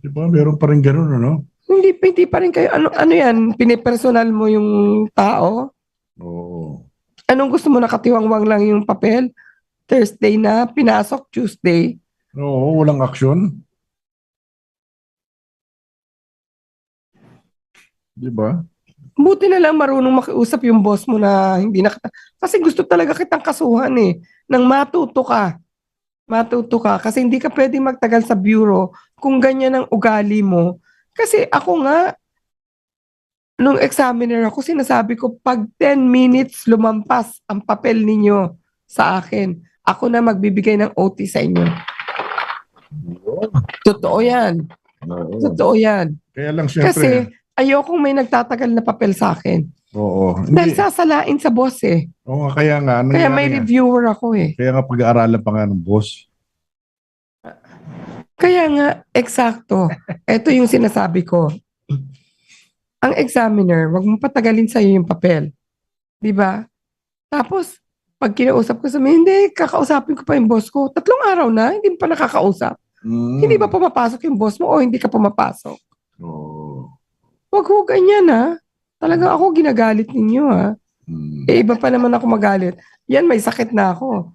Di ba? Meron pa rin gano'n, ano? Hindi pa rin kayo. Ano yan? Pinipersonal mo yung tao? Oo. Anong gusto mo, nakatiwangwang lang yung papel? Thursday na, pinasok Tuesday. Oo, walang aksyon. Di ba? Buti na lang marunong makiusap yung boss mo na hindi kasi gusto talaga kitang kasuhan nang matuto ka. Kasi hindi ka pwedeng magtagal sa bureau kung ganyan ang ugali mo. Kasi ako nga, nung examiner ako, sinasabi ko, pag 10 minutes lumampas ang papel ninyo sa akin, ako na magbibigay ng OT sa inyo. Totoo yan. Totoo yan. Kaya lang siyempre. Kasi ayokong may nagtatagal na papel sa akin. Oo. Dahil sasalain sa boss Oo nga, kaya nga. Kaya may reviewer ako Kaya nga pag-aaralan pa nga ng boss. Kaya nga, eksakto. Ito yung sinasabi ko. Ang examiner, wag mong patagalin sa'yo yung papel. Di ba? Tapos, pag kinausap ko hindi, kakausapin ko pa yung boss ko. 3 araw na, hindi mo pa nakakausap. Hindi ba pumapasok yung boss mo o hindi ka pumapasok? Wag ho ganyan Talagang ako ginagalit ninyo iba pa naman ako magalit. Yan, may sakit na ako.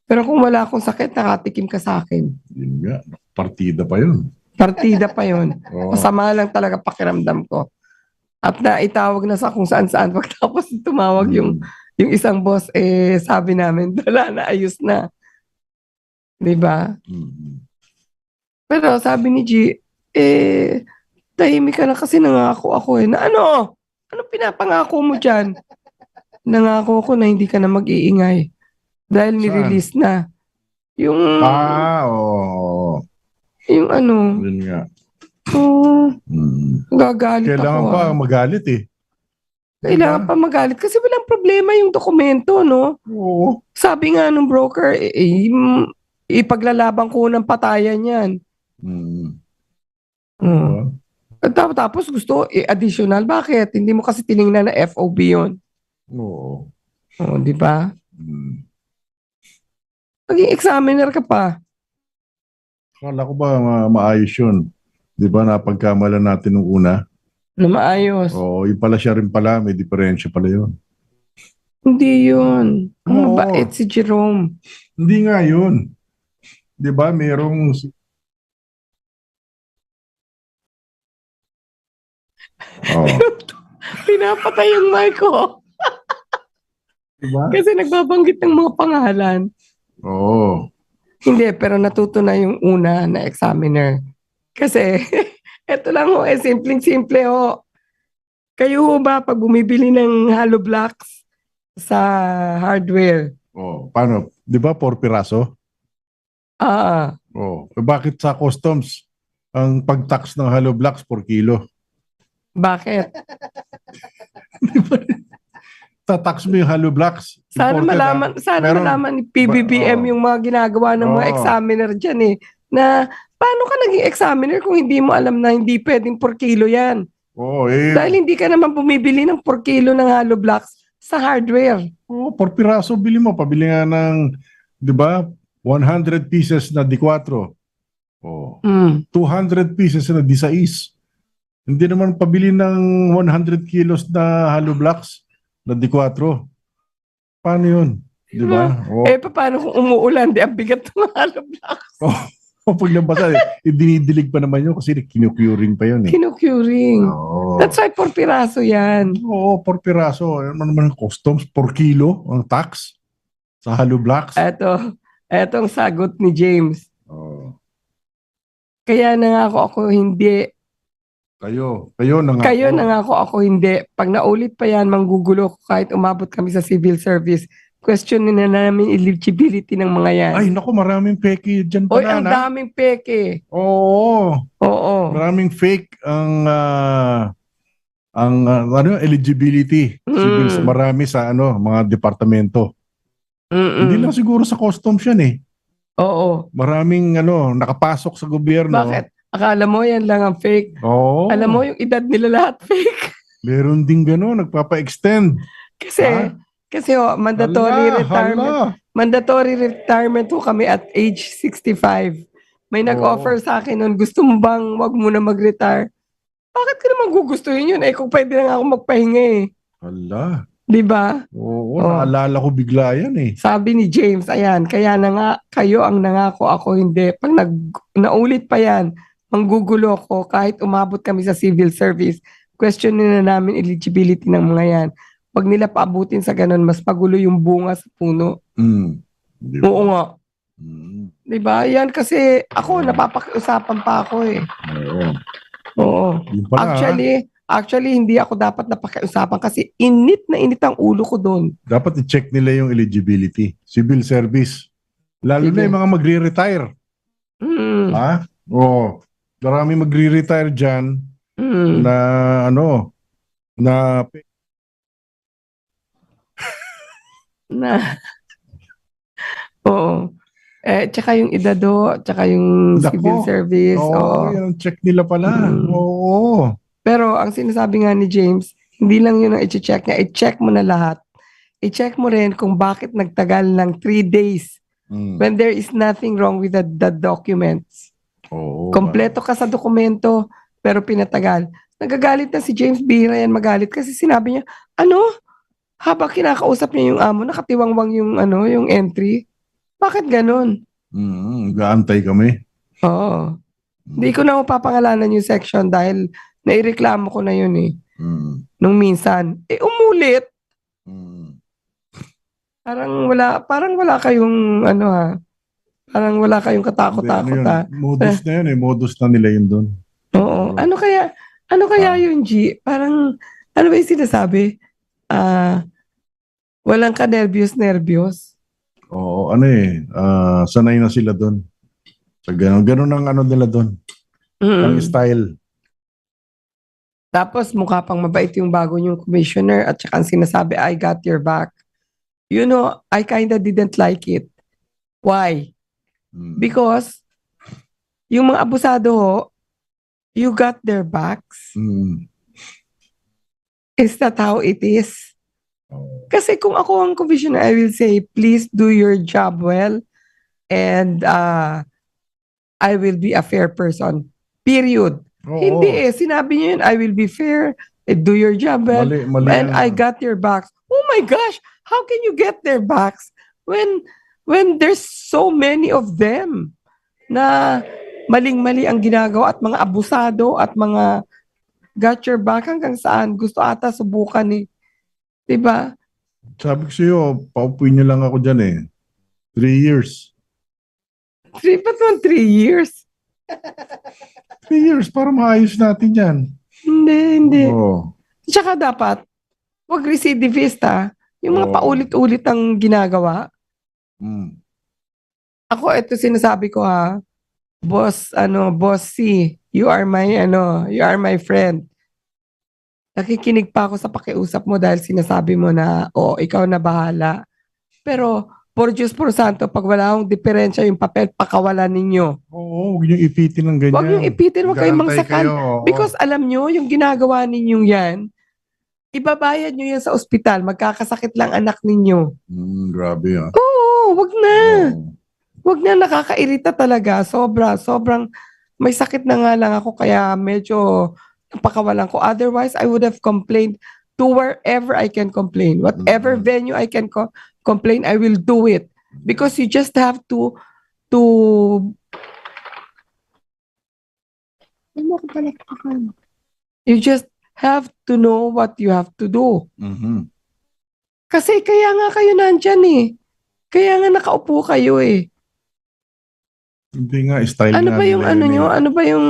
Pero kung wala akong sakit, nakatikim ka sa akin. Yun nga, partida pa yun. Partida pa yun. Masama lang talaga pakiramdam ko. At naitawag na sa kung saan-saan. Pagtapos tumawag yung isang boss, sabi namin, wala na, ayos na. Diba? Pero sabi ni G, tahimik ka na kasi nangako ako na ano? Anong pinapangako mo dyan? Nangako ko na hindi ka na mag-iingay. Dahil ni-release na. Yung yung ano. Yun nga. Gagalit Kailangan ako. pa magalit eh. Kailangan pa magalit kasi walang problema yung dokumento, no? Oo. Sabi nga nung broker, ipaglalaban ko ng patayan yan. Tapos gusto, additional. Bakit? Hindi mo kasi tiningnan na FOB yun. Oo. Di ba? Maging examiner ka pa. Akala ko ba maayos yun? Di ba napagkamalan natin nung una? Na maayos. Oo, yung pala siya rin pala. May diferensya pala yun. Hindi yun. Oo. Mabait si Jerome. Hindi nga yun. Di ba merong... Pinapatay yung mic ko. Diba? Kasi nagbabanggit ng mga pangalan. Oo. Hindi, pero natuto na yung una na examiner. Kasi, eto lang ho, simpleng-simple ho. Kayo ho ba, pag bumibili ng hollow blocks sa hardware? Oh, paano? Di ba 4 piraso? Oh, bakit sa customs ang pag-tax ng hollow blocks per kilo? Bakit? Tatax mo yung hollow blocks. Sana malaman ni PBBM yung mga ginagawa ng mga examiner dyan eh. Na paano ka naging examiner kung hindi mo alam na hindi pwedeng per kilo yan? Dahil hindi ka naman bumibili ng per kilo ng hollow blocks sa hardware. Per piraso bili mo. Pabili nga ng, di ba, 100 pieces na D4. 200 pieces na D6. Hindi naman pabili ng 100 kilos na hollow blocks na D4. Paano yun? Di ba? Paano kung umuulan? Di ang bigat ng hollow blocks. Pag nabasa, dinidilig pa naman yun kasi kinukuring pa yun eh. Kinukuring. That's why 4 piraso yan. Oo, 4 piraso. Ano naman ang customs? 4 kilo ang tax sa hollow blocks. Etong sagot ni James. Kaya nangako ako hindi. Kayo nangako ako hindi. Pag naulit pa yan, manggugulo ko kahit umabot kami sa civil service. Questionin na namin eligibility ng mga yan. Ay, naku, maraming peke dyan pala. Oy, ang daming peke. Oo. Maraming fake eligibility. Marami sa mga departamento. Hindi lang siguro sa customs yan eh. Oo. Maraming nakapasok sa gobyerno. Bakit? Akala mo yan lang ang fake. Oo. Alam mo yung edad nila lahat fake. Meron din gano'n, nagpapa-extend. Kasi mandatory retirement. Mandatory retirement ho kami at age 65. May nag-offer sa akin nun, gusto mo bang wag mo na mag-retire? Bakit ko naman gugustuhin yun? Kung pwede na ako magpahinga eh. Hala. Diba? Oo, naalala ko bigla yan eh. Sabi ni James, ayan, kaya na nga, kayo ang nangako, ako hindi. Pag naulit pa yan, manggugulo ko kahit umabot kami sa civil service. Questionin na namin eligibility ng mga yan. Pag nila paabutin sa ganun, mas magulo yung bunga sa puno. Diba? Oo nga. Diba? Yan kasi ako, napapakiusapan pa ako eh. Oo. Actually, hindi ako dapat napakiusapan kasi init na init ang ulo ko doon. Dapat i-check nila yung eligibility. Civil service. Lalo na yung mga magre-retire. Ha? Oo. Marami magre-retire dyan na oo. Tsaka yung edado, tsaka yung civil service. Oo, yan, check nila pala. Oo. Pero ang sinasabi nga ni James, hindi lang yun ang i-check niya. I-check mo na lahat. I-check mo rin kung bakit nagtagal ng 3 days when there is nothing wrong with the documents. Kompleto ka sa dokumento, pero pinatagal. Nagagalit na si James, bihira yan magalit kasi sinabi niya, habang kinakausap niya yung amo, nakatiwangwang yung entry. Bakit ganun? Gaantay kami. Oo. Hindi ko na mapapangalanan yung section dahil naireklamo ko na yun eh. Mm. Nung minsan, umulit. Mm. Parang wala kayong ano ha. Parang wala kayong Hindi, ano katakot-takot yun? ha. Modus na yun eh. Modus na nila yun doon. Oo. Siguro. Ano kaya yun, G? Parang, ano ba yung sinasabi? Walang ka nervyos. Oo, ano eh. Sanay na sila doon. Sa ganun. Ganun ang ano nila doon. Ang Mm. style. Tapos mukha pang mabait yung bago yung commissioner at saka ang sinasabi, I got your back. You know, I kinda didn't like it. Why? Mm. Because yung mga abusado ho, you got their backs. Mm. Is that how it is? Oo. Kasi kung ako ang commissioner, I will say, please do your job well and I will be a fair person. Period. Hindi Oo. sinabi niyo yun, I will be fair, do your job well, Mali and I ang... got your backs. Oh my gosh, how can you get their backs when there's so many of them na maling-mali ang ginagawa at mga abusado at mga got your back hanggang saan gusto ata subukan eh. 'Di ba? Sabi ko sa'yo, paupuin niyo lang ako dyan eh. 3 years. Ba't naman 3 years? 3 years para maayos natin yan. Hindi. Oo. Tsaka dapat, wag recidivist ha. Yung mga Oo. paulit-ulit ang ginagawa. Mm. Ako, ito sinasabi ko ha. Boss C, you are my friend. Nakikinig pa ako sa pakiusap mo dahil sinasabi mo na, ikaw na bahala. Pero, por Diyos por Santo, pag wala akong diferensya yung papel, pakawalan ninyo. Oo, huwag niyong ipitin ng ganyan. Huwag niyong ipitin, huwag kayong Mag-aantay mangsakan. kayo, oo. Because alam nyo, yung ginagawa ninyong yan, ibabayad nyo yan sa ospital, magkakasakit lang anak ninyo. Grabe ah. Oo, wag na. Oo. Wag na, nakakairita talaga. Sobrang may sakit na nga lang ako kaya medyo napakawalan ko. Otherwise, I would have complained to wherever I can complain. Whatever venue I can complain, I will do it. Because you just have to you just have to know what you have to do. Mhm. Kasi kaya nga kayo nandyan eh. Kaya nga nakaupo kayo eh. Hindi nga, style Ano nga ba yung nila ano yun nyo? eh. Ano ba yung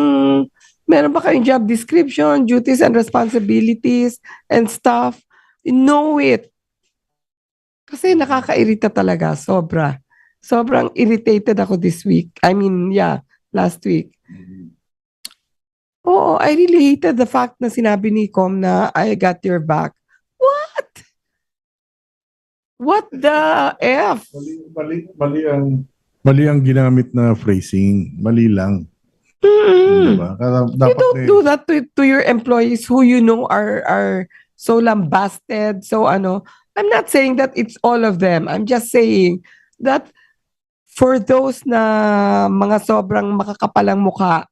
meron ba kayong job description, duties and responsibilities and stuff? Know it. Kasi nakakairita talaga, sobra. Sobrang irritated ako this week. Last week. Oo, I really hated the fact na sinabi ni Com na I got your back. What? What the F? Mali ang ginamit na phrasing. Mali lang. Diba? You Dapat don't do that to your employees who you know are so lambasted. So I'm not saying that it's all of them. I'm just saying that for those na mga sobrang makakapalang mukha,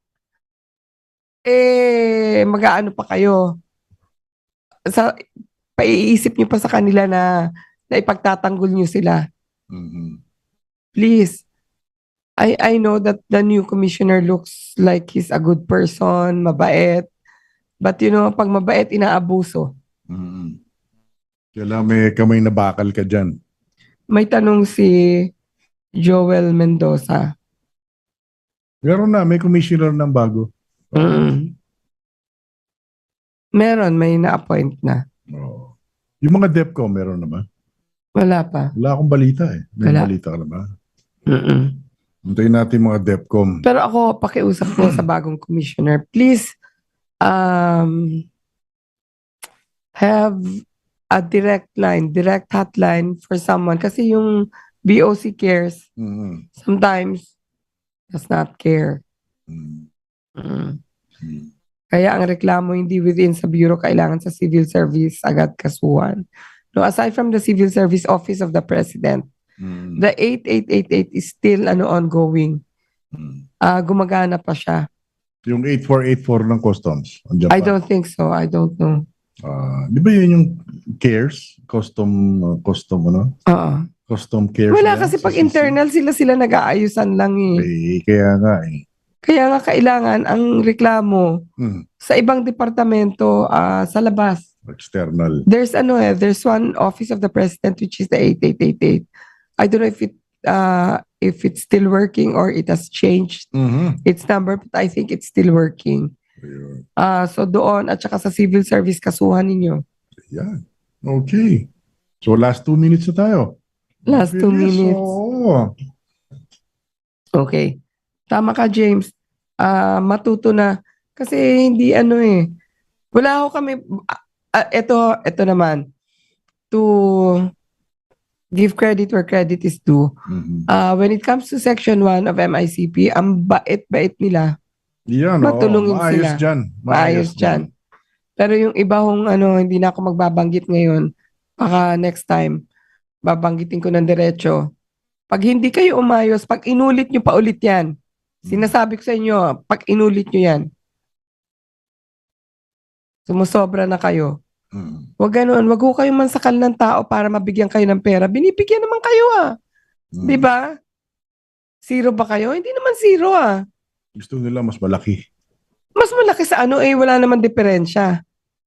mag-aano pa kayo. Paiisip nyo pa sa kanila na ipagtatanggol nyo sila. Mhm. Please. I know that the new commissioner looks like he's a good person, mabait. But pag mabait, inaabuso. Mhm. Kailangan may kamay na bakal ka dyan. May tanong si Joel Mendoza. Meron na, may commissioner ng bago. Meron, may na-appoint na. Oo. Yung mga DepCo, meron na ba? Wala pa. Wala akong balita eh. May Wala. balita ka na ba? Mm-mm. Hintayin natin mga DepCom. Pero ako, pakiusap ko sa bagong commissioner, please have a direct hotline for someone. Kasi yung BOC cares, Mhm. sometimes does not care. Mhm. Mm. Mhm. Kaya ang reklamo hindi within sa bureau, kailangan sa civil service agad kasuhan. No, aside from the civil service office of the president, Mhm. the 8888 is still ongoing. Mhm. Gumagana pa siya. Yung 8484 ng customs. Andiyan I pa. don't think so. I don't know. Di ba yun yung CARES? Custom Oo. Custom CARES. Wala yan kasi sa pag CC? internal sila nag-aayusan lang eh. Kaya nga eh. Kaya nga kailangan ang reklamo Hmm. sa ibang departamento sa labas. External. There's one office of the president which is the 8888. I don't know if it's still working or it has changed Mhm. its number, but I think it's still working. Ayun. So doon at saka sa civil service kasuhan ninyo. Yan. Okay. So last 2 minutes na tayo. Last 2 Bilis, minutes. oo. Okay. Tama ka, James. Matuto na. Kasi hindi wala ako kami, ito naman, to give credit where credit is due. Mhm. When it comes to Section 1 of MICP, ang bait-bait nila. Yan, oo. Matulungin Maayos sila. dyan. Maayos dyan. Pero yung iba hong hindi na ako magbabanggit ngayon, baka next time, babanggitin ko ng diretso. Pag hindi kayo umayos, pag inulit nyo pa ulit yan, sinasabi ko sa inyo, pag inulit nyo yan, sumusobra na kayo. Mhm. Wag ganun, wag ho kayong mansakal ng tao para mabigyan kayo ng pera. Binibigyan naman kayo Mhm. Di ba? Zero ba kayo? Hindi naman zero Gusto nila mas malaki. Mas malaki sa wala naman diferensya.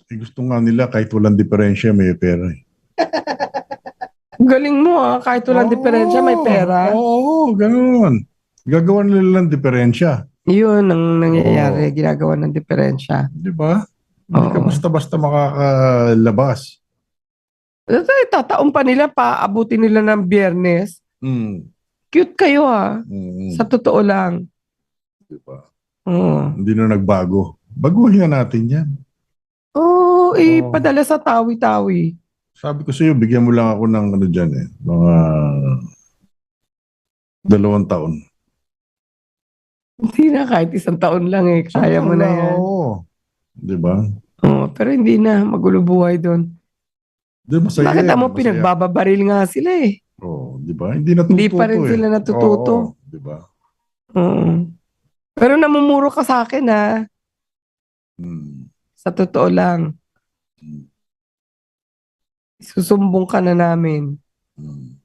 Gusto nga nila kahit walang diferensya, may pera. Galing mo kahit walang diferensya, may pera. Oo, ganun. Gagawa nila ng diferensya. Yun ang nangyayari, ginagawa ng diferensya. Di ba? Hindi ka Oo. basta-basta makakalabas. Tataon pa nila, paabutin nila ng Biyernes. Mm. Cute kayo Mm. Sa totoo lang. Di ba? Oo. Hindi na nagbago. Baguhin na natin yan. Padala sa tawi-tawi. Sabi ko sa iyo, bigyan mo lang ako ng dyan mga 2 taon. Hindi na, kahit 1 taon lang kaya mo na yan. Oo. Di ba? Pero hindi na, magulo buhay doon. Di masaya Nakita yan, mo, masaya. pinagbababaril nga sila Di ba? Hindi natututo. Hindi pa rin sila natututo. Oo, di ba? Oo. Pero namumuro ka sa akin Hmm. Sa totoo lang. Susumbong ka na namin. Hmm.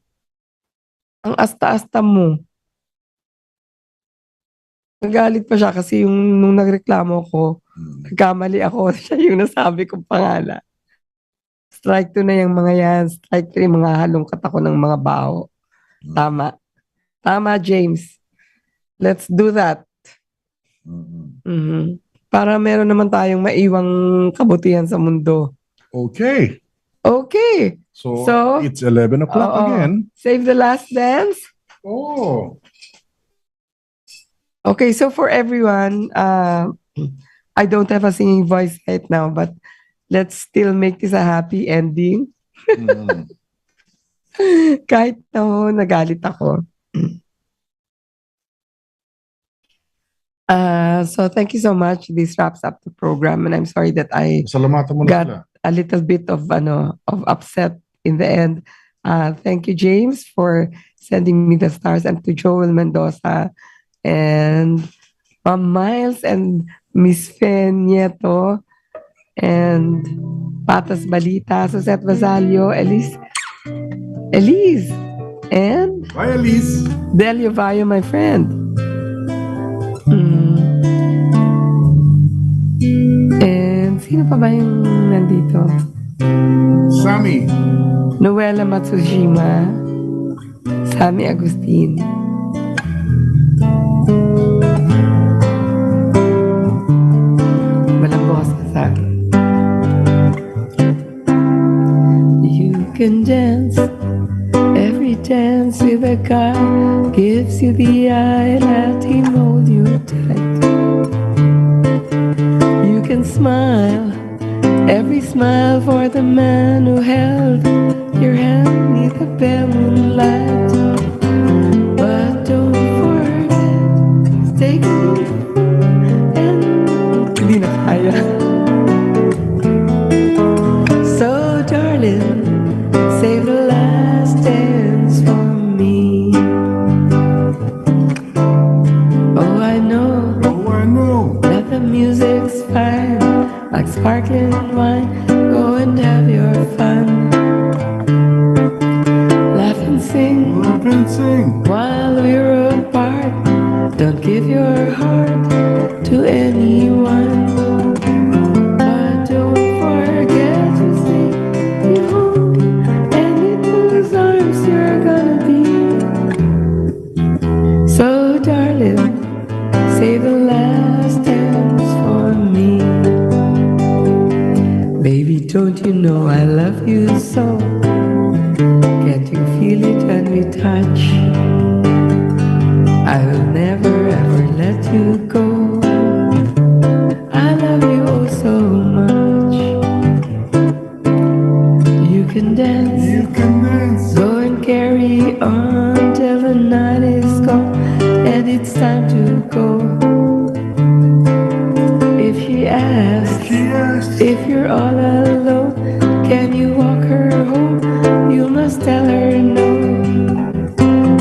Ang asta-asta mo. Nagalit pa siya kasi nung nagreklamo ko, nagkamali ako. Siya yung nasabi kong pangalan. Strike 2 na yung mga yan. Strike 3, mga halongkat ako ng mga baho. Tama. Tama, James. Let's do that. Mhm. Para meron naman tayong maiwang kabutihan sa mundo. Okay. Okay. So, it's 11 o'clock again. Save the last dance. Okay, so for everyone, I don't have a singing voice right now, but let's still make this a happy ending. Mm. Kahit nagalit ako. So thank you so much. This wraps up the program, and I'm sorry that I Salamatan mo na got sila. a little bit of upset in the end. Thank you, James, for sending me the stars, and to Joel Mendoza and Miles and Miss Fen Nieto and Patas Balita, Suzette Vasalio, Elise, and Bye, Elise. Delio Vayo, my friend. And sino pa ba yung nandito? Sammy. Noela Matsushima, Sammy Agustin. Walang bukas ka sa akin. You can dance, every dance with a guy gives you the eye, let him hold you tight. You can smile, every smile for the man who held your hand neath the pale moonlight. But don't forget, stay good and hindi na kaya. So darling, save the last dance for me. Oh, I know that the music's fine, like sparkling wine. Go and have your fun. Laugh and sing Laugh and sing. while we're apart. Don't give your heart to anyone, but don't forget to stay home. And in whose arms you're gonna be. So darling, say the last dance for me. Baby, don't you know I love you so? Can't you feel it when we touch? I will never ever let you go. I love you oh so much. You can dance, go and carry on till the night is gone and it's time to go. If she asks if you're all alone, can you walk her home? You must tell her no.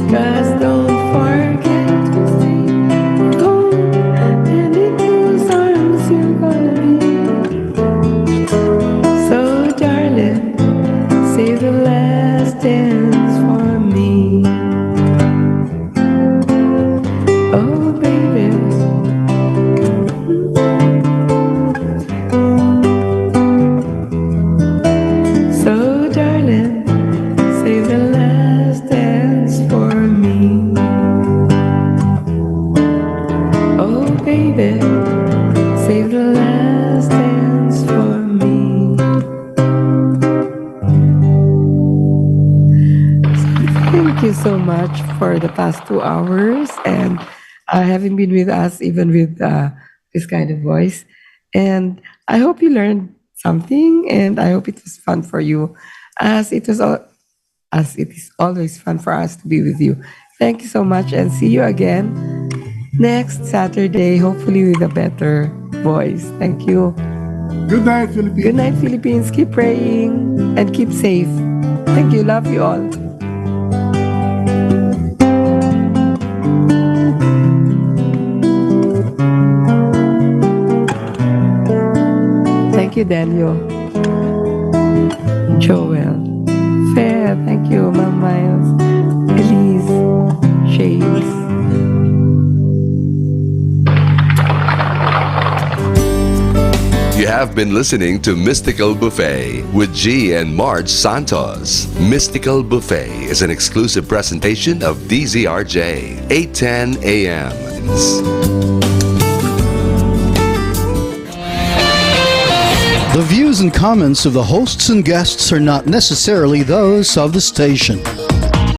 'Cause don't forget to stay home, and in whose arms you're gonna be. So darling, save the last dance for me. Oh baby. So darling, save the last dance for me. Oh baby, save the last dance for me. Thank you so much for the past 2 hours and having been with us even with this kind of voice. And I hope you learned something and I hope it was fun for you as it is always fun for us to be with you. Thank you so much and see you again next Saturday, hopefully with a better voice. Thank you. Good night, Philippines. Good night, Philippines. Keep praying and keep safe. Thank you. Love you all. Thank you, Daniel. Joel. Fair. Thank you, Ma'am Miles. Elise. Shades. You have been listening to Mystical Buffet with G and Marge Santos. Mystical Buffet is an exclusive presentation of DZRJ, 810 AM. The views and comments of the hosts and guests are not necessarily those of the station.